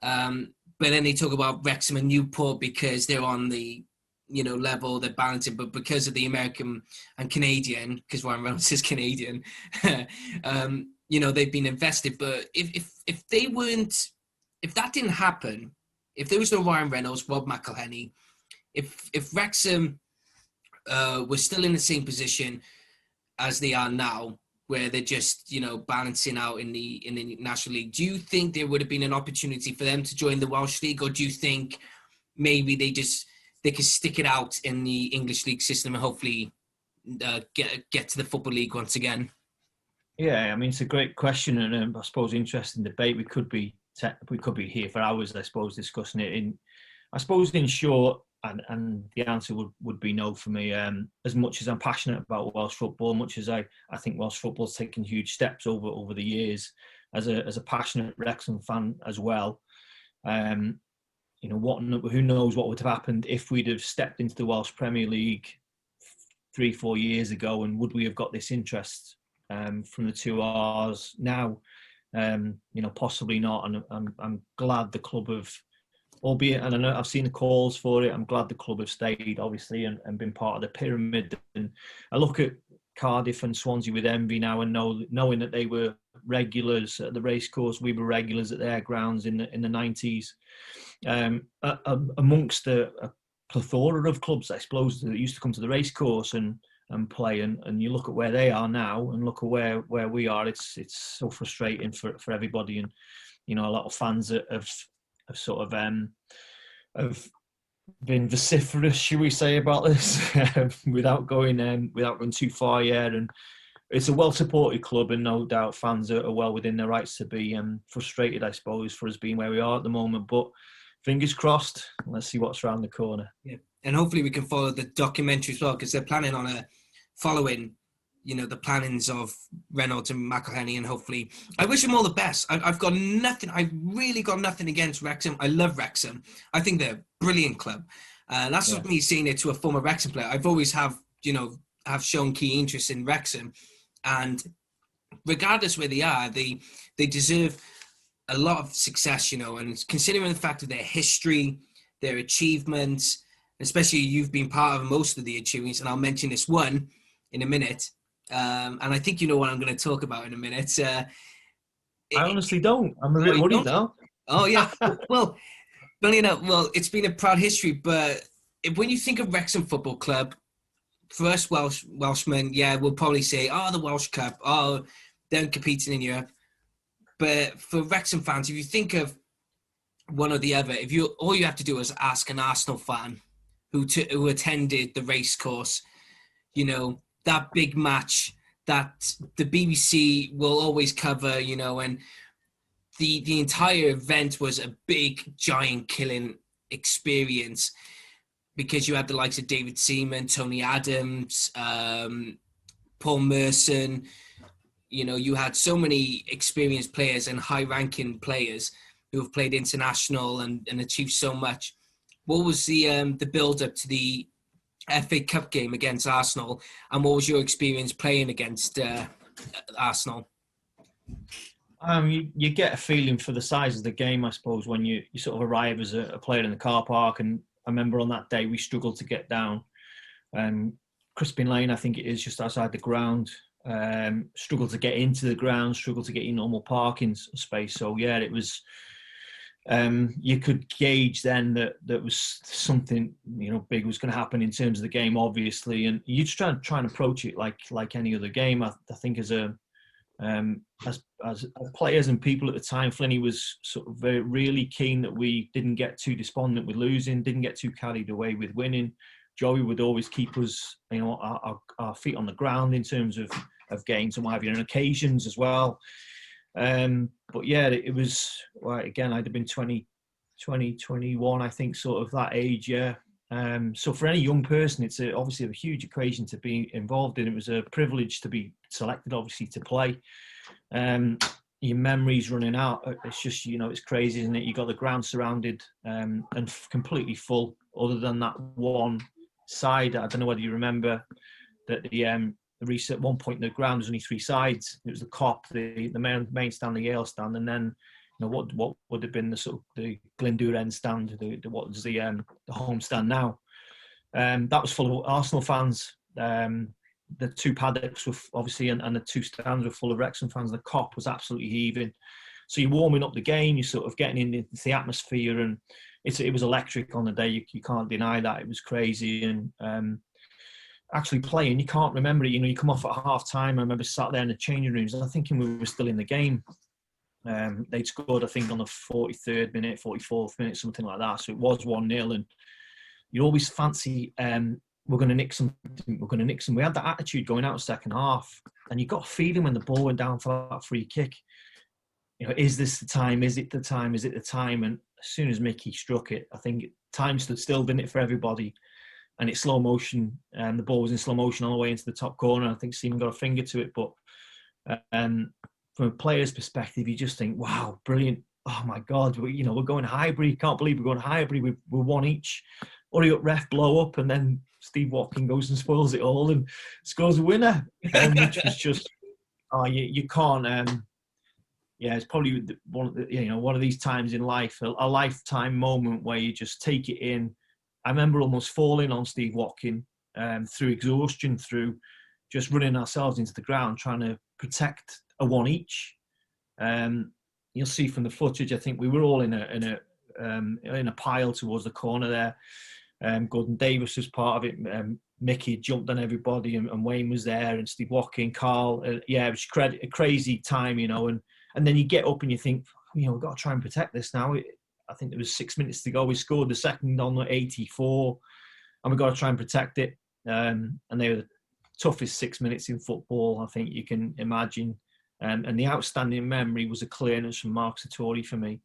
But then they talk about Wrexham and Newport because they're on the level, they're balancing, but because of the American and Canadian, because Ryan Reynolds is Canadian, they've been invested. But if they weren't, if that didn't happen, if there was no Ryan Reynolds, Rob McElhenney, if Wrexham were still in the same position as they are now, where they're just balancing out in the National League, do you think there would have been an opportunity for them to join the Welsh League, or do you think maybe they could stick it out in the English League system and hopefully get to the Football League once again? Yeah, I mean, it's a great question, and I suppose interesting debate. We could be here for hours, I suppose, discussing it. I suppose in short, and the answer would be no for me. As much as I'm passionate about Welsh football, much as I think Welsh football's taken huge steps over the years, as a passionate Wrexham fan as well. You know, who knows what would have happened if we'd have stepped into the Welsh Premier League 3-4 years ago, and would we have got this interest from the 2Rs now? You know, possibly not. And I'm glad the club have, albeit, and I know I've seen the calls for it, I'm glad the club have stayed, obviously, and been part of the pyramid. And I look at Cardiff and Swansea with envy now, and knowing that they were regulars at the Racecourse, we were regulars at their grounds in the 90s. Amongst a plethora of clubs, I suppose, that used to come to the Racecourse and play, and you look at where they are now and look at where we are, it's so frustrating for everybody. And you know, a lot of fans have sort of have been vociferous, should we say, about this without going too far yet. And it's a well-supported club, and no doubt fans are well within their rights to be frustrated, I suppose, for us being where we are at the moment. But fingers crossed, let's see what's around the corner. Yeah, and hopefully we can follow the documentary as well, because they're planning on following, you know, the plannings of Reynolds and McElhenney, and hopefully, I wish them all the best. I've got nothing. I've really got nothing against Wrexham. I love Wrexham. I think they're a brilliant club. That's just me seeing it to a former Wrexham player. I've always have shown key interest in Wrexham, and regardless where they are, they deserve a lot of success, you know, and considering the fact of their history, their achievements, especially you've been part of most of the achievements, and I'll mention this one in a minute. And I think you know what I'm going to talk about in a minute. I honestly don't. I'm a bit worried now. Oh, yeah. Well, it's been a proud history, but when you think of Wrexham Football Club, for us Welshmen, yeah, we'll probably say, the Welsh Cup, they're competing in Europe. But for Wrexham fans, if you think of one or the other, all you have to do is ask an Arsenal fan who attended the Racecourse, you know, that big match that the BBC will always cover, you know, and the entire event was a big, giant killing experience, because you had the likes of David Seaman, Tony Adams, Paul Merson. You know, you had so many experienced players and high-ranking players who have played international and achieved so much. What was the build-up to the FA Cup game against Arsenal, and what was your experience playing against Arsenal? You get a feeling for the size of the game, I suppose, when you sort of arrive as a player in the car park. And I remember on that day we struggled to get down. Crispin Lane, I think it is, just outside the ground. Struggled to get into the ground, struggled to get in normal parking space. So yeah, it was. You could gauge then that was something, you know, big was going to happen in terms of the game, obviously, and you just try and approach it like any other game. I think as players and people at the time, Flinny was sort of really keen that we didn't get too despondent with losing, didn't get too carried away with winning. Joey would always keep us, you know, our feet on the ground in terms of games and what have you, and occasions as well. But yeah, it was, well, again, I'd have been 20, 21, I think, sort of that age, yeah. So for any young person, it's obviously a huge occasion to be involved in. It was a privilege to be selected, obviously, to play. Your memories running out. It's just, you know, it's crazy, isn't it? You got the ground surrounded and completely full, other than that one side. I don't know whether you remember that at one point the ground was only three sides. It was the Cop, the main stand, the Yale stand, and then, you know, what would have been the sort of the Glyndŵr end stand, what was the home stand now. That was full of Arsenal fans. The two paddocks were obviously, and the two stands were full of Wrexham fans. The Cop was absolutely heaving. So you're warming up the game, you're sort of getting into the atmosphere, and it was electric on the day. You can't deny that. It was crazy. And actually playing, you can't remember it. You know, you come off at half time. I remember sat there in the changing rooms, and I'm thinking we were still in the game. They'd scored, I think, on the 43rd minute, 44th minute, something like that. So it was 1-0, and you always fancy we're going to nick something. We're going to nick some. We had that attitude going out second half, and you got a feeling when the ball went down for that free kick. Is this the time? Is it the time? Is it the time? And as soon as Mickey struck it, I think time stood still, didn't it, for everybody? And it's slow motion. The ball was in slow motion all the way into the top corner. I think Seaman got a finger to it, but from a player's perspective, you just think, wow, brilliant. Oh my God, we're going Highbury. Can't believe we're going Highbury. We're one each. Hurry up, ref, blow up. And then Steve Watkin goes and spoils it all and scores a winner, which was just, you can't. It's probably one of these times in life, a lifetime moment where you just take it in. I remember almost falling on Steve Watkin through exhaustion, through just running ourselves into the ground, trying to protect a one each. You'll see from the footage, I think we were all in a pile towards the corner there. Gordon Davis was part of it. Mickey jumped on everybody, and Wayne was there, and Steve Watkin, Carl. It was a crazy time, and then you get up and you think, we've got to try and protect this now. I think there was 6 minutes to go. We scored the second on the 84, and we've got to try and protect it. And they were the toughest 6 minutes in football, I think you can imagine. And the outstanding memory was a clearance from Mark Sartori for me.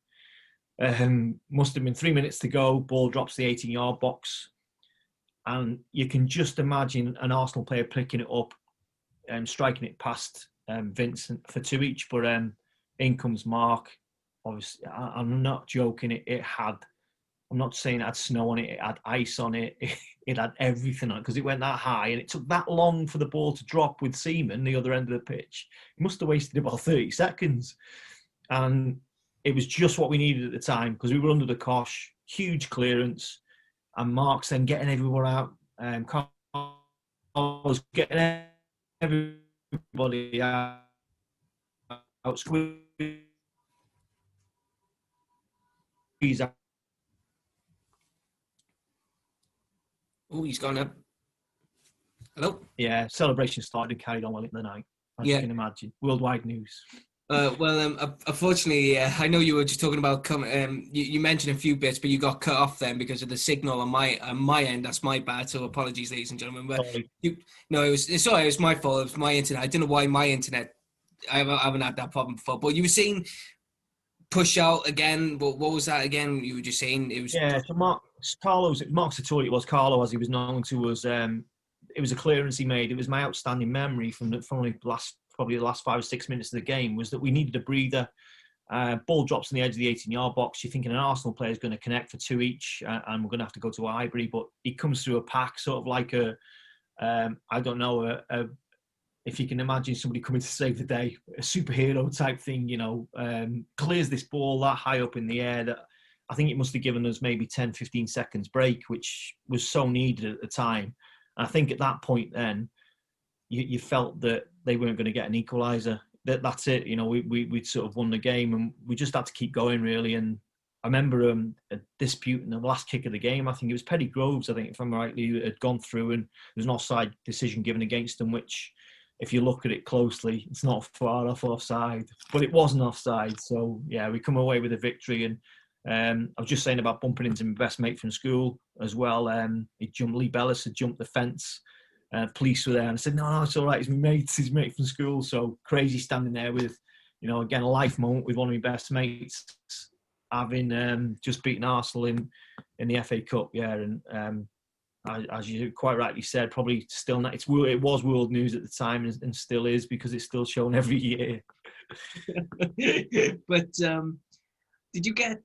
Must have been 3 minutes to go. Ball drops the 18-yard box. And you can just imagine an Arsenal player picking it up and striking it past Vincent for two each. But in comes Mark. Obviously, I'm not joking. It had, I'm not saying it had snow on it. It had ice on it. It had everything on it because it went that high. And it took that long for the ball to drop with Seaman, the other end of the pitch. He must have wasted about 30 seconds. And it was just what we needed at the time because we were under the cosh, huge clearance, and Mark's then getting everyone out. Carl was getting everybody out. Squeeze out. Oh, he's gone up. Hello? Yeah, celebration started and carried on well into the night, as you can imagine. Worldwide news. Unfortunately, I know you were just talking about you mentioned a few bits, but you got cut off then because of the signal on my end. That's my bad. So apologies, ladies and gentlemen. But it was my fault. It was my internet. I don't know why my internet. I haven't had that problem before. But you were saying push out again. What was that again? You were just saying it was. Yeah, so Mark Sartori. It was Carlo, as he was known to us. It was a clearance he made. It was my outstanding memory from the last 5 or 6 minutes of the game was that we needed a breather. Ball drops on the edge of the 18-yard box. You're thinking an Arsenal player is going to connect for two each, and we're going to have to go to Highbury. But he comes through a pack, sort of like if you can imagine somebody coming to save the day, a superhero type thing. Clears this ball that high up in the air that I think it must have given us maybe 10, 15 seconds break, which was so needed at the time. And I think at that point then, you felt that they weren't going to get an equaliser. That's it. We'd sort of won the game and we just had to keep going, really. And I remember a dispute in the last kick of the game. I think it was Petty Groves, I think, if I'm rightly, had gone through and there was an offside decision given against them, which, if you look at it closely, it's not far off offside. But it wasn't offside. So, yeah, we come away with a victory. And I was just saying about bumping into my best mate from school as well. Lee Bellis had jumped the fence. Police were there and I said, no, it's all right. He's my mate from school. So crazy standing there with, again, a life moment with one of my best mates, having just beaten Arsenal in the FA Cup. Yeah. And as you quite rightly said, probably still not, it was world news at the time and still is because it's still shown every year. But did you get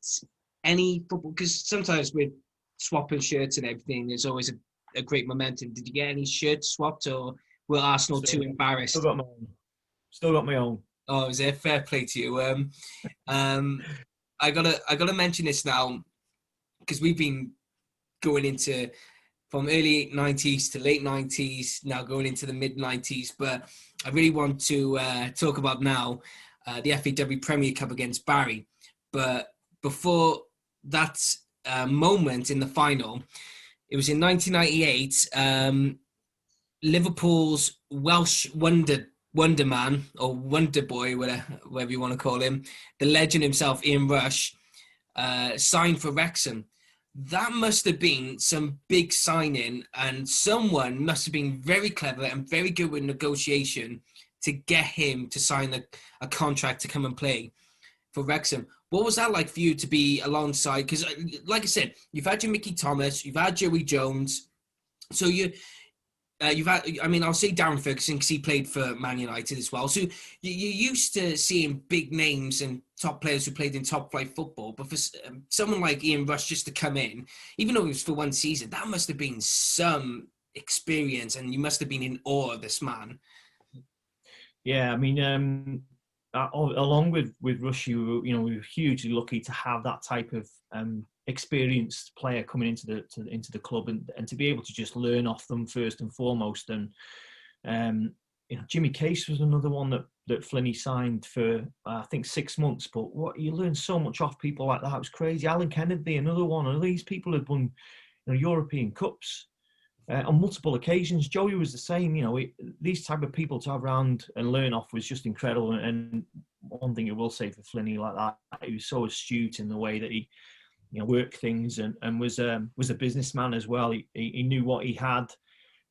any football? Because sometimes with swapping shirts and everything, there's always a great momentum. Did you get any shirts swapped, or were Arsenal too embarrassed? Still got my own. Oh, is it? Fair play to you. I gotta mention this now because we've been going into from early 90s to late 90s, now going into the mid 90s. But I really want to talk about now the FAW Premier Cup against Barry. But before that moment in the final, it was in 1998, Liverpool's Welsh wonder man, or wonder boy, whatever you want to call him, the legend himself, Ian Rush, signed for Wrexham. that must have been some big signing, and someone must have been very clever and very good with negotiation to get him to sign a contract to come and play for Wrexham. What was that like for you to be alongside? Because, like I said, you've had your Mickey Thomas, you've had Joey Jones, so you've had, I mean, I'll say Darren Ferguson because he played for Man United as well. So you're used to seeing big names and top players who played in top flight football. But for someone like Ian Rush just to come in, even though it was for one season, that must have been some experience, and you must have been in awe of this man. Yeah, I mean, along with Rush, we were hugely lucky to have that type of experienced player coming into the club, and to be able to just learn off them first and foremost. And Jimmy Case was another one that Flinny signed for I think 6 months. But what you learn so much off people like that, it was crazy. Alan Kennedy, another one. And these people had won European Cups on multiple occasions. Joey was the same. These type of people to have around and learn off was just incredible. And one thing I will say for Flinny like that, he was so astute in the way that he worked things, and was a businessman as well. He knew what he had.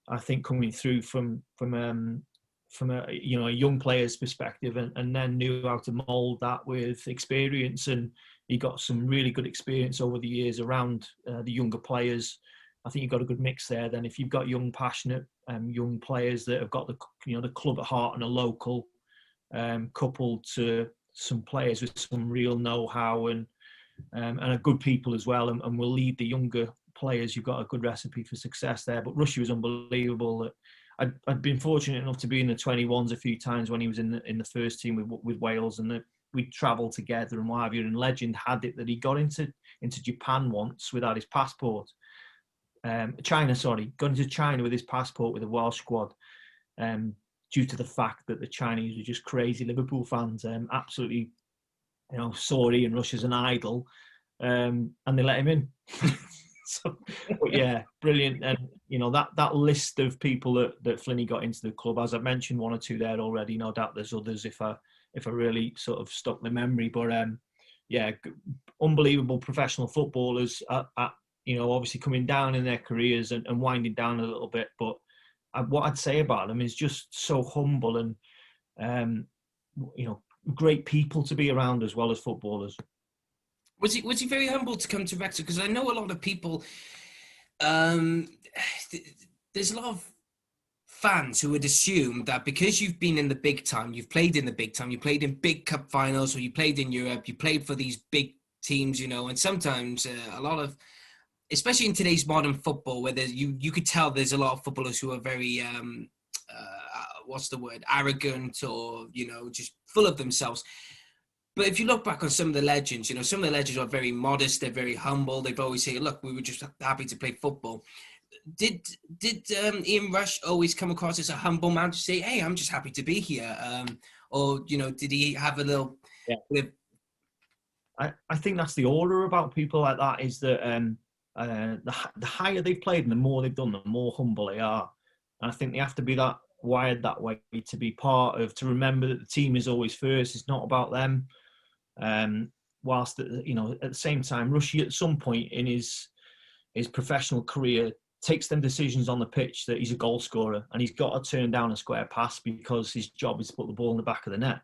I think coming through from a young player's perspective, and then knew how to mould that with experience. And he got some really good experience over the years around the younger players. I think you've got a good mix there. Then if you've got young, passionate, young players that have got the club at heart and a local, coupled to some players with some real know-how and a good people as well, and will lead the younger players, you've got a good recipe for success there. But Rushy was unbelievable. I'd been fortunate enough to be in the 21s a few times when he was in the first team with Wales, and we'd travel together and what have you. And legend had it that he got into Japan once without his passport. China got into China with his passport with a Welsh squad, due to the fact that the Chinese were just crazy Liverpool fans, absolutely, saw Ian Rush as an idol, and they let him in. So, but yeah, brilliant. And that list of people that Flinny got into the club, as I've mentioned one or two there already. No doubt there's others if I really sort of stuck the memory. But yeah, unbelievable professional footballers at obviously coming down in their careers and winding down a little bit. But what I'd say about them is just so humble and great people to be around as well as footballers. Was he very humble to come to Wrexham? Because I know a lot of people. There's a lot of fans who would assume that because you've been in the big time, you've played in the big time, you played in big cup finals, or you played in Europe, you played for these big teams, and sometimes a lot of, especially in today's modern football, where you could tell there's a lot of footballers who are very arrogant, or just full of themselves. But if you look back on some of the legends, some of the legends are very modest, they're very humble. They've always said, look, we were just happy to play football. Did Ian Rush always come across as a humble man to say, hey, I'm just happy to be here? Or did he have a little... Yeah. I think that's the order about people like that, is that the higher they've played and the more they've done, the more humble they are. And I think they have to be wired that way to be part of, to remember that the team is always first. It's not about them. Whilst at the same time, Rushy at some point in his professional career takes them decisions on the pitch that he's a goal scorer and he's got to turn down a square pass because his job is to put the ball in the back of the net.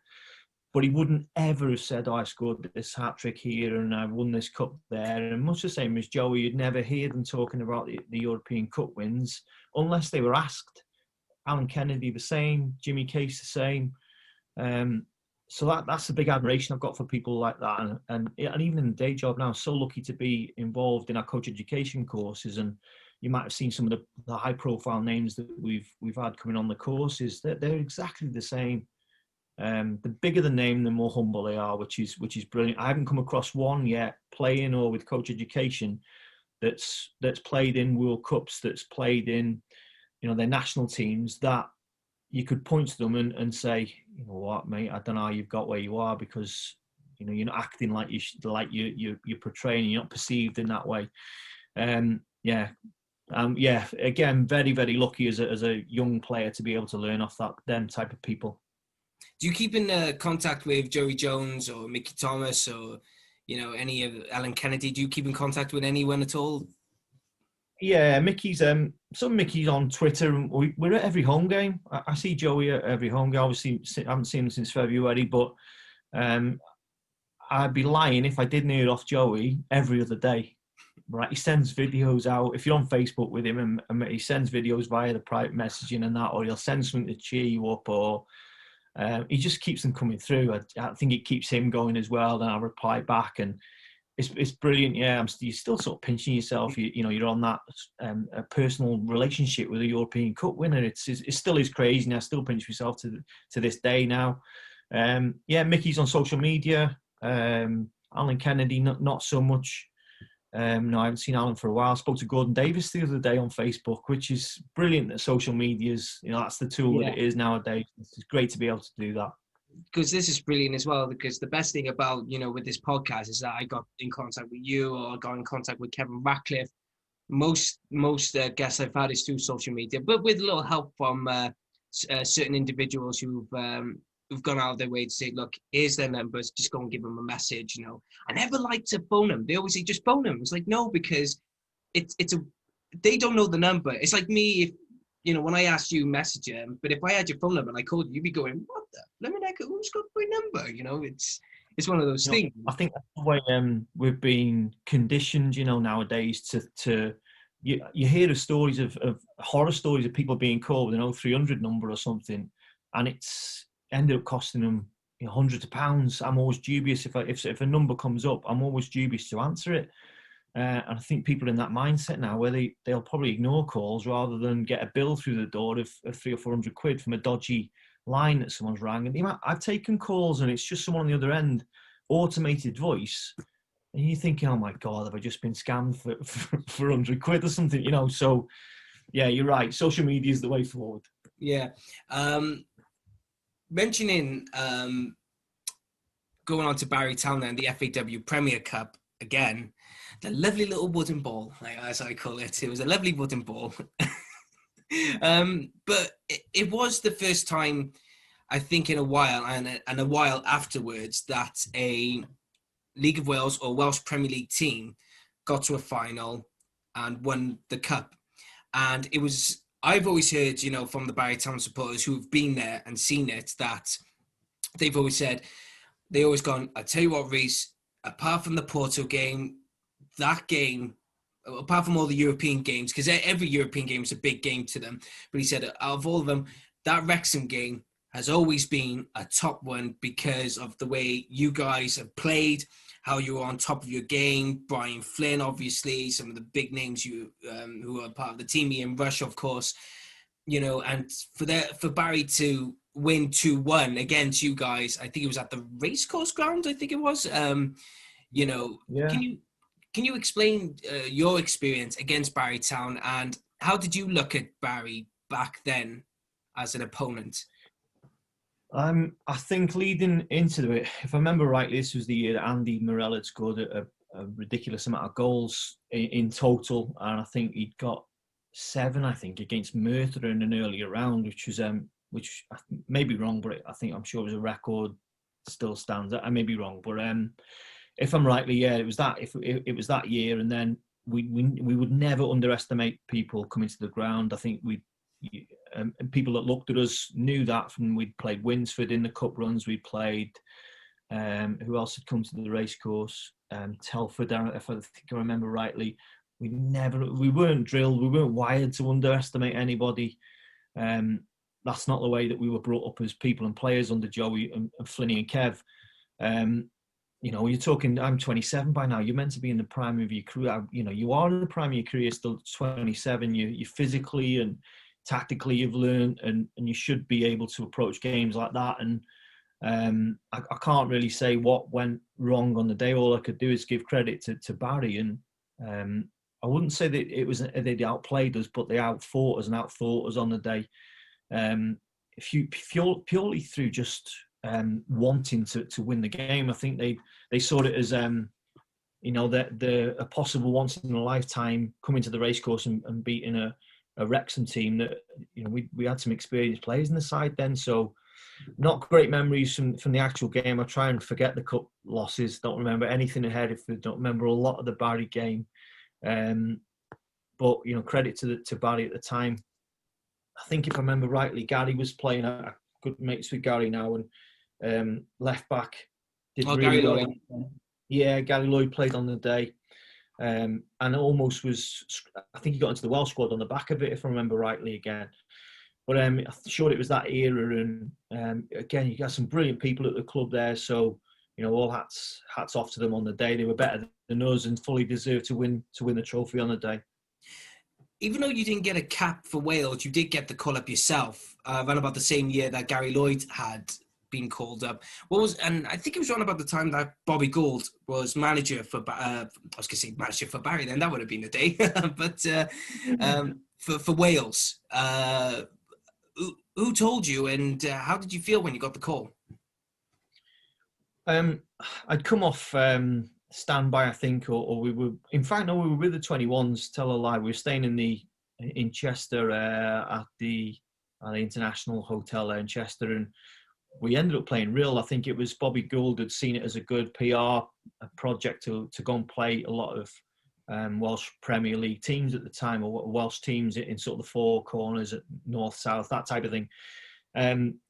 But he wouldn't ever have said, I scored this hat-trick here and I won this cup there. And much the same as Joey, you'd never hear them talking about the European Cup wins unless they were asked. Alan Kennedy the same, Jimmy Case the same. So that's a big admiration I've got for people like that. And even in the day job now, I'm so lucky to be involved in our coach education courses. And you might have seen some of the high-profile names that we've had coming on the courses. They're exactly the same. The bigger the name, the more humble they are, which is brilliant. I haven't come across one yet playing or with coach education that's played in World Cups, that's played in their national teams, that you could point to them and say, you know what, mate, I don't know how you've got where you are, because you're not acting like you're portraying, you're not perceived in that way. Again, very, very lucky as a young player to be able to learn off them type of people. Do you keep in contact with Joey Jones or Mickey Thomas, or any of Alan Kennedy? Do you keep in contact with anyone at all? Yeah, Mickey's Mickey's on Twitter, and we're at every home game. I see Joey at every home game. Obviously, I haven't seen him since February, but I'd be lying if I didn't hear off Joey every other day. Right, he sends videos out. If you're on Facebook with him, and he sends videos via the private messaging and that, or he'll send something to cheer you up, or he just keeps them coming through. I think it keeps him going as well. Then I reply back, and it's brilliant. Yeah, you're still sort of pinching yourself. You're on that a personal relationship with a European Cup winner. It still is crazy. And I still pinch myself to this day now. Yeah, Mickey's on social media. Alan Kennedy, not so much. No, I haven't seen Alan for a while. I spoke to Gordon Davis the other day on Facebook, which is brilliant that social media's, that's the tool that it is nowadays. It's great to be able to do that. Because this is brilliant as well, because the best thing about, with this podcast is that I got in contact with you, or I got in contact with Kevin Ratcliffe. Most guests I've had is through social media, but with a little help from certain individuals who've gone out of their way to say, look, here's their numbers, just go and give them a message. I never like to phone them. They always say, just phone them. It's like, no, because they don't know the number. It's like me, if when I asked you message them, but if I had your phone number and I called you, you'd be going, what the? Let me know who's got my number. It's one of those things. I think that's the way we've been conditioned, nowadays to you hear the stories of horror stories of people being called with an 0300 number or something, and it's ended up costing them hundreds of pounds. I'm always dubious if a number comes up. I'm always dubious to answer it. And I think people are in that mindset now where they'll probably ignore calls rather than get a bill through the door of 300 or 400 quid from a dodgy line that someone's rang. And I've taken calls and it's just someone on the other end, automated voice. And you're thinking, oh my God, have I just been scammed for 100 quid or something? So yeah, you're right. Social media is the way forward. Yeah. Mentioning going on to Barry Town and the FAW Premier Cup again, the lovely little wooden ball, as I call it. It was a lovely wooden ball. But it was the first time, I think, in a while, and a while afterwards, that a League of Wales or Welsh Premier League team got to a final and won the cup. And it was, I've always heard, from the Barry Town supporters who've been there and seen it, that they've always said, they always gone, I tell you what, Rhys, apart from the Porto game, that game, apart from all the European games, because every European game is a big game to them, but he said, out of all of them, that Wrexham game has always been a top one because of the way you guys have played, how you were on top of your game. Brian Flynn, obviously, some of the big names who are part of the team, Ian Rush, of course, and for Barry to win 2-1 against you guys, I think it was at the Racecourse ground, I think it was, Yeah. Can you explain your experience against Barry Town, and how did you look at Barry back then as an opponent? I think leading into it, if I remember rightly, this was the year that Andy Morell had scored a ridiculous amount of goals in total, and I think he'd got 7, I think, against Merthyr in an earlier round, which I may be wrong, but I'm sure it was a record, still stands. I may be wrong, but if I'm rightly, yeah, it was that. If it was that year, and then we would never underestimate people coming to the ground. I think people that looked at us knew that from we'd played Winsford in the cup runs. We played who else had come to the Racecourse? Telford, if I think I remember rightly. We weren't drilled. We weren't wired to underestimate anybody. That's not the way that we were brought up as people and players under Joey and Flinny and Kev. You're talking, I'm 27 by now. You're meant to be in the prime of your career. You are in the prime of your career, still 27. You physically and tactically you've learned, and you should be able to approach games like that. And I can't really say what went wrong on the day. All I could do is give credit to Barry. And I wouldn't say that it was they outplayed us, but they outfought us and outthought us on the day. If you purely through just wanting to win the game. I think they saw it as a possible once in a lifetime coming to the Racecourse and beating a Wrexham team that we had some experienced players in the side then. So not great memories from the actual game. I try and forget the cup losses. Don't remember anything ahead. If I don't remember a lot of the Barry game. But credit to Barry at the time. I think if I remember rightly, Gary was playing. Good mates with Gary now, and left back did really well. Yeah, Gary Lloyd played on the day, and almost was. I think he got into the Welsh squad on the back of it, if I remember rightly again. But I'm sure it was that era, and again, you got some brilliant people at the club there. So all hats off to them on the day. They were better than us and fully deserved to win the trophy on the day. Even though you didn't get a cap for Wales, you did get the call-up yourself around about the same year that Gary Lloyd had been called up. And I think it was around about the time that Bobby Gould was manager for, I was going to say manager for Barry then, that would have been the day, but for Wales. Who told you, and how did you feel when you got the call? I'd come off standby, I think, or we were. In fact, no, we were with the 21s. Tell a lie. We were staying in Chester at the International Hotel there in Chester, and we ended up playing Rhyl. I think it was Bobby Gould had seen it as a good PR project to go and play a lot of Welsh Premier League teams at the time, or Welsh teams in sort of the four corners at north, south, that type of thing.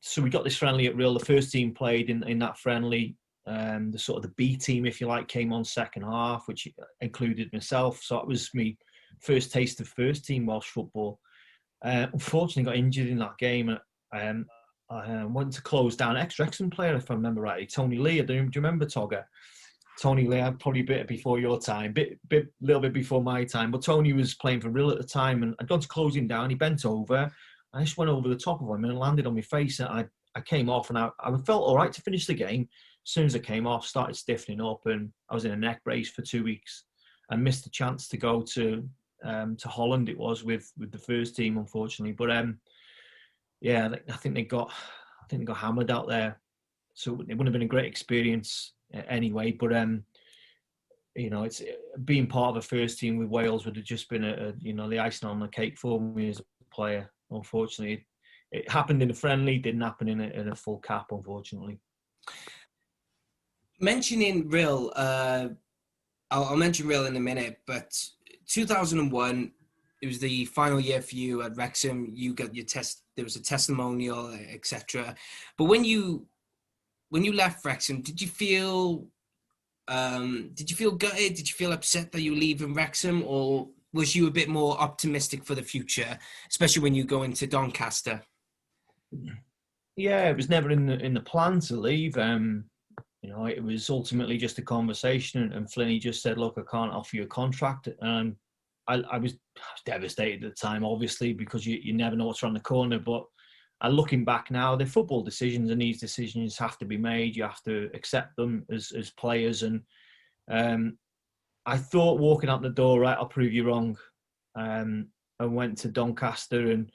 So we got this friendly at Rhyl. The first team played in that friendly. The sort of the B team, if you like, came on second half, which included myself. So it was my first taste of first team Welsh football. Unfortunately, got injured in that game. I went to close down ex-Wrexham player, if I remember rightly, Tony Lee. Do you remember Togger? Tony Lee, probably a bit before your time, little bit before my time. But Tony was playing for Rhyl at the time, and I'd gone to close him down. He bent over. I just went over the top of him and landed on my face. And I came off, and I felt all right to finish the game. As soon as I came off, started stiffening up, and I was in a neck brace for 2 weeks. I missed the chance to go to Holland. It was with the first team, unfortunately. But yeah, I think they got hammered out there. So it wouldn't have been a great experience anyway. But it's being part of a first team with Wales would have just been the icing on the cake for me as a player. Unfortunately, it happened in a friendly, didn't happen in a full cap, unfortunately. Mentioning Rhyl, I'll mention Rhyl in a minute, but 2001, it was the final year for you at Wrexham. You got your test. There was a testimonial, etc. But when you left Wrexham, did you feel gutted? Did you feel upset that you were leaving Wrexham, or was you a bit more optimistic for the future, especially when you go into Doncaster? Yeah, it was never in the plan to leave. It was ultimately just a conversation, and Flynn just said, "Look, I can't offer you a contract." And I was devastated at the time, obviously, because you never know what's around the corner. But looking back now, the football decisions, and these decisions have to be made. You have to accept them as players. And I thought walking out the door, right, I'll prove you wrong. I went to Doncaster and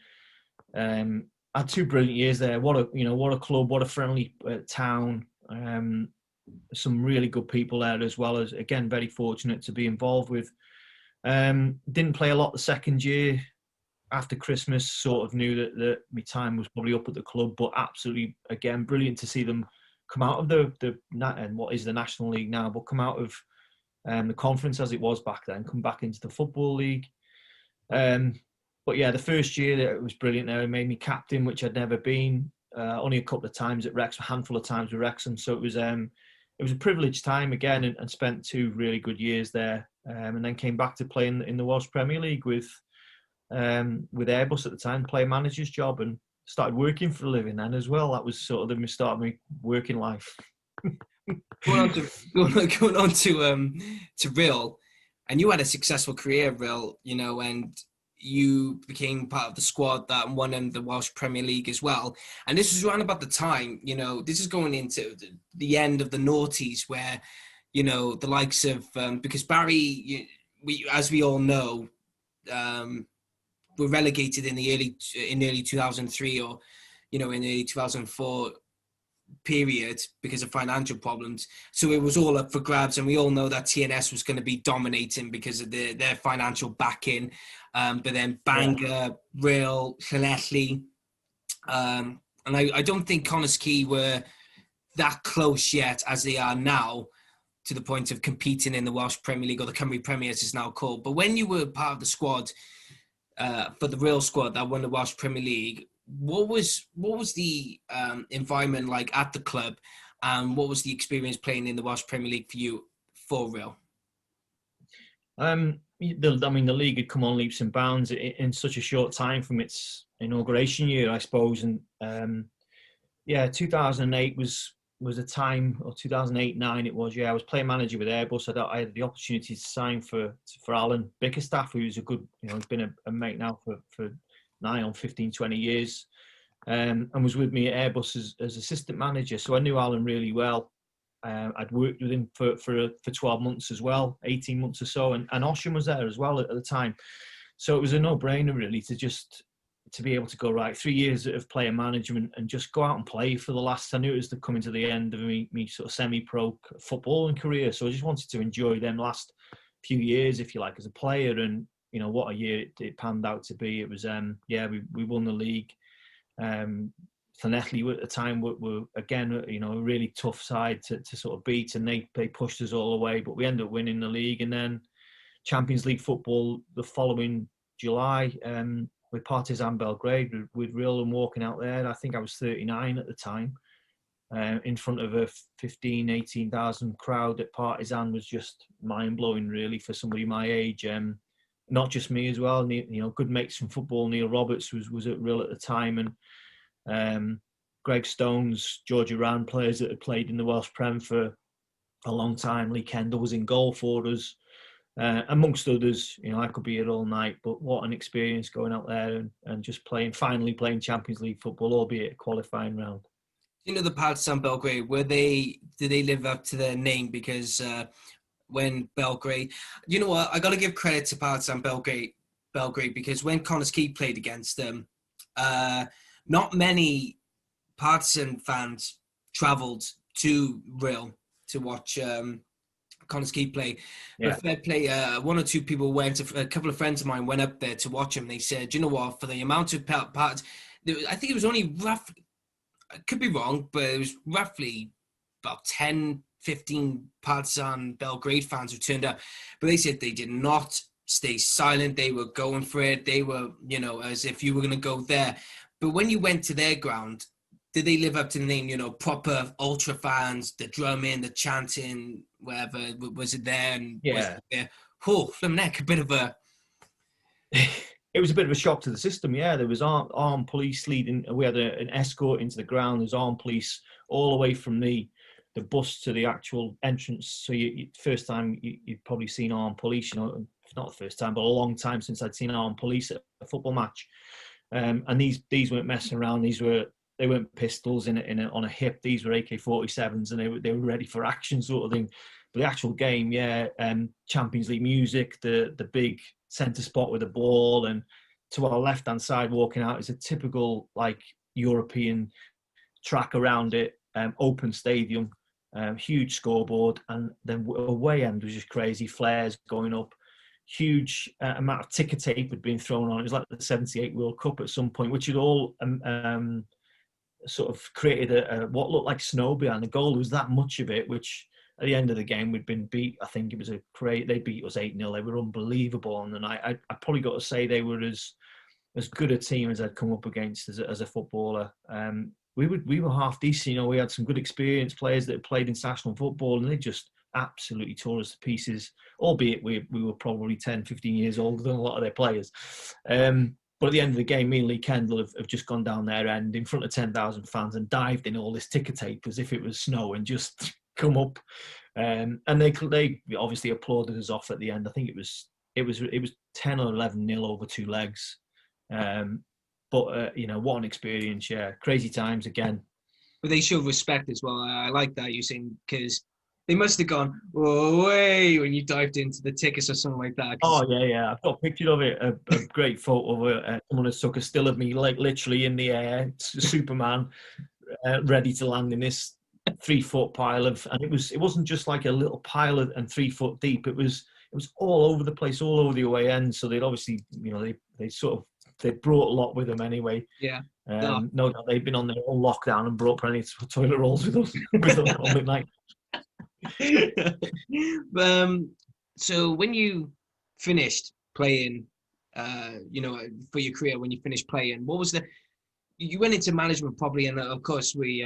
had 2 brilliant years there. What a club, what a friendly town. Some really good people there, as well as, again, very fortunate to be involved with. Didn't play a lot the second year. After Christmas, sort of knew that my time was probably up at the club, but absolutely, again, brilliant to see them come out of the what is the National League now, but come out of the conference as it was back then, come back into the Football League. But yeah, the first year it was brilliant there. It made me captain, which I'd never been. Only a couple of times at Wrexham, a handful of times with Wrexham. So it was a privileged time again, and spent 2 really good years there. And then came back to play in the Welsh Premier League with Airbus at the time, player manager's job, and started working for a living then as well. That was sort of the start of my working life. Going on to Rhyl, and you had a successful career, Rhyl, and you became part of the squad that won in the Welsh Premier League as well. And this was around about the time, this is going into the end of the noughties, where, the likes of, because Barry, as we all know, were relegated in early 2003 or, in early 2004 period because of financial problems. So it was all up for grabs, and we all know that TNS was going to be dominating because of their financial backing. But then Bangor, Rhyl, Llanelli, And I don't think Connah's Quay were that close yet as they are now, to the point of competing in the Welsh Premier League, or the Cymru Premier as it's now called. But when you were part of the squad, for the Rhyl squad that won the Welsh Premier League, what was the environment like at the club, and what was the experience playing in the Welsh Premier League for you for Rhyl? The league had come on leaps and bounds in such a short time from its inauguration year, I suppose. And 2008 was a time, or 2008-9 it was. I was playing manager with Airbus. I had the opportunity to sign for Alan Bickerstaff, who's a good, he's been a mate now for nigh on 15, 20 years, and was with me at Airbus as assistant manager. So I knew Alan really well. I'd worked with him for 12 months as well, 18 months or so, and Osham was there as well at the time. So it was a no-brainer really to be able to go, right, 3 years of player management and just go out and play for the last. I knew it was coming to the end of me sort of semi-pro footballing career, so I just wanted to enjoy them last few years, if you like, as a player. And what a year it panned out to be. It was we won the league. Llanelli at the time were again, a really tough side to sort of beat, and they pushed us all away, but we ended up winning the league. And then Champions League football the following July, with Partizan Belgrade, with Rhyl, and walking out there. I think I was 39 at the time, in front of a 18,000 crowd at Partizan was just mind-blowing really for somebody my age. Not just me as well, good mates from football. Neil Roberts was at Rhyl at the time, and Greg Stones, George Iran, players that had played in the Welsh Prem for a long time. Lee Kendall was in goal for us, amongst others. I could be here all night, but what an experience going out there and just finally playing Champions League football, albeit a qualifying round. The Partizan Belgrade, did they live up to their name? Because when Belgrade, I got to give credit to Partizan Belgrade, because when Connah's Quay played against them, not many Partizan fans travelled to Rhyl to watch Connah's Quay play. But fair play, one or two people went. A couple of friends of mine went up there to watch them. They said, for the amount of parts, I think it was only roughly, I could be wrong, but it was roughly about 10, 15 Partizan Belgrade fans who turned up. But they said they did not stay silent. They were going for it. They were, as if you were going to go there. But when you went to their ground, did they live up to the name, proper ultra fans, the drumming, the chanting, whatever? Was it there? And was it there? Flimneck, a bit of a... It was a bit of a shock to the system, yeah. There was armed police leading. We had an escort into the ground. There's armed police all the way from the bus to the actual entrance. So first time you've probably seen armed police, not the first time, but a long time since I'd seen armed police at a football match. And these weren't messing around. They weren't pistols on a hip. These were AK-47s, and they were ready for action, sort of thing. But the actual game, Champions League music, the big centre spot with the ball, and to our left-hand side walking out is a typical European track around it, open stadium, huge scoreboard, and then away end was just crazy, flares going up. Huge amount of ticker tape had been thrown on. It was like the 78 World Cup at some point, which had all sort of created a what looked like snow behind the goal. There was that much of it, which at the end of the game we'd been beat. I think it was they beat us 8-0. They were unbelievable on the night. I probably got to say they were as good a team as I'd come up against as a footballer. We were half decent. We had some good experienced players that had played international football, and they just absolutely tore us to pieces, albeit we were probably 10, 15 years older than a lot of their players. But at the end of the game, me and Lee Kendall have just gone down their end in front of 10,000 fans and dived in all this ticker tape as if it was snow and just come up. And they obviously applauded us off at the end. I think it was 10 or 11-0 over two legs. But what an experience, yeah. Crazy times again. But they showed respect as well. I like that you're saying, because they must have gone, away when you dived into the tickets or something like that. Oh, yeah. I've got a picture of it, a great photo of it. Someone has took a still of me, literally in the air, Superman, ready to land in this 3-foot pile of, and it wasn't just like a little pile and 3 foot deep. It was all over the place, all over the away end. So they'd obviously, they sort of they brought a lot with them anyway. Yeah. No doubt they've been on their own lockdown and brought plenty of toilet rolls with us with them on midnight. So when you finished playing, for your career, when you finished playing, what was you went into management probably, and of course we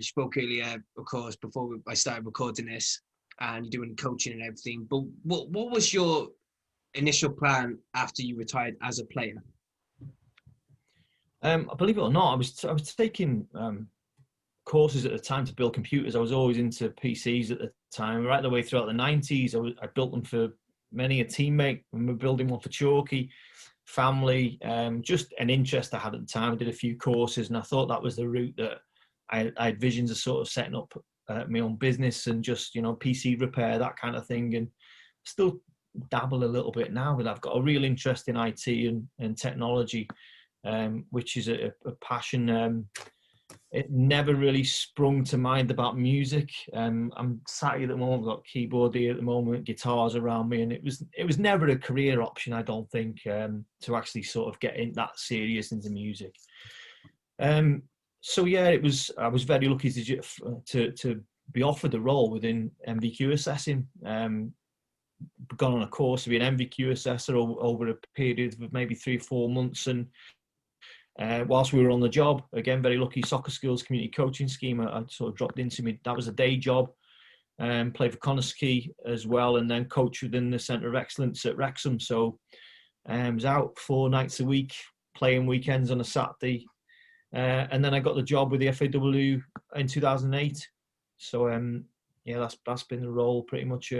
spoke earlier, of course, before I started recording this, and you're doing coaching and everything. But what was your initial plan after you retired as a player? Believe it or not, I was taking courses at the time to build computers. I was always into PCs at the time. Right the way throughout the 90s, I built them for many a teammate. And we're building one for Chalky, family, just an interest I had at the time. I did a few courses, and I thought that was the route that I had visions of sort of setting up my own business and just, PC repair, that kind of thing. And still dabble a little bit now, but I've got a real interest in IT and technology, which is a passion. It never really sprung to mind about music. I'm sat here at the moment, I've got keyboard here at the moment, guitars around me, and it was never a career option, I don't think, to actually sort of get in that serious into music. So yeah, I was very lucky to be offered a role within MVQ assessing. Gone on a course to be an MVQ assessor over a period of maybe 3 or 4 months, and whilst we were on the job, again, very lucky, soccer skills community coaching scheme, I sort of dropped into me. That was a day job. Played for Connaskey as well, and then coach within the Centre of Excellence at Wrexham. So I was out 4 nights a week, playing weekends on a Saturday. And then I got the job with the FAW in 2008. So yeah, that's been the role pretty much.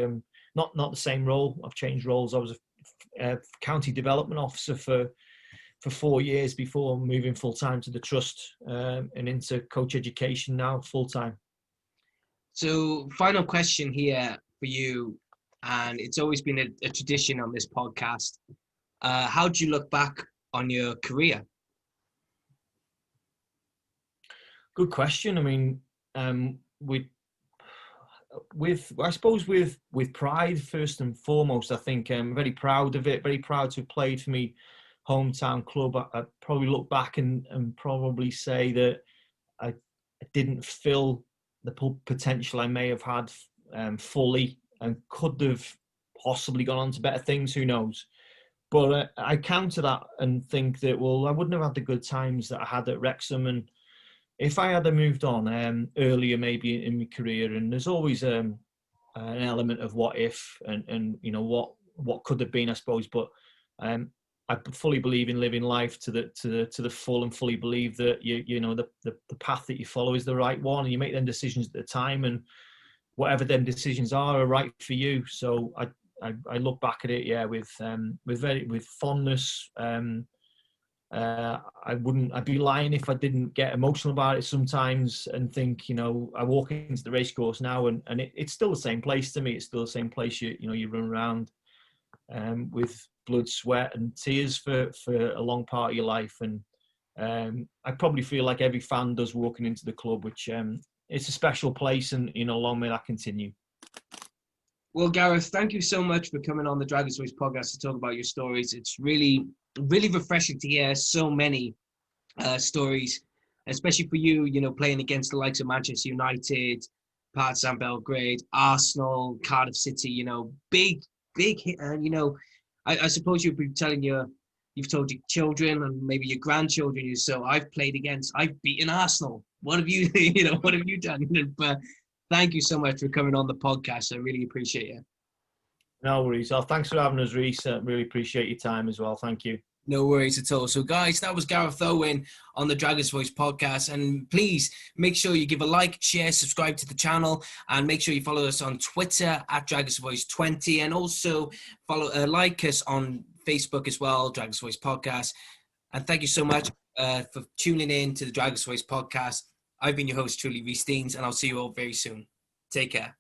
Not the same role. I've changed roles. I was a county development officer for 4 years before moving full time to the trust, and into coach education now full time. So, final question here for you, and it's always been a tradition on this podcast. How do you look back on your career? Good question. I mean, I suppose with pride first and foremost. I think I'm very proud of it. Very proud to have played for me hometown club. I probably look back and probably say that I didn't fill the potential I may have had fully, and could have possibly gone on to better things. Who knows? But I counter that and think that, well, I wouldn't have had the good times that I had at Wrexham, and if I had moved on earlier, maybe in my career, and there's always an element of what if and what could have been, I suppose. But I fully believe in living life to the full, and fully believe that the path that you follow is the right one, and you make them decisions at the time, and whatever them decisions are right for you. So I look back at it, yeah, with fondness. I'd be lying if I didn't get emotional about it sometimes and think, I walk into the racecourse now and it's still the same place to me. It's still the same place you run around with blood, sweat and tears for a long part of your life. And I probably feel like every fan does walking into the club, which it's a special place, and long may that continue. Well, Gareth, thank you so much for coming on the Dragon's Voice podcast to talk about your stories. It's really, really refreshing to hear so many stories, especially for you, playing against the likes of Manchester United, Partizan Belgrade, Arsenal, Cardiff City, big hit. I suppose you've told your children and maybe your grandchildren, so I've beaten Arsenal. What have you, what have you done? But thank you so much for coming on the podcast. I really appreciate it. No worries. Oh, thanks for having us, Rhys. Really appreciate your time as well. Thank you. No worries at all. So, guys, that was Gareth Owen on the Dragon's Voice podcast. And please make sure you give a like, share, subscribe to the channel, and make sure you follow us on Twitter at Dragon's Voice 20, and also like us on Facebook as well, Dragon's Voice podcast. And thank you so much for tuning in to the Dragon's Voice podcast. I've been your host, truly, Rhys Deans, and I'll see you all very soon. Take care.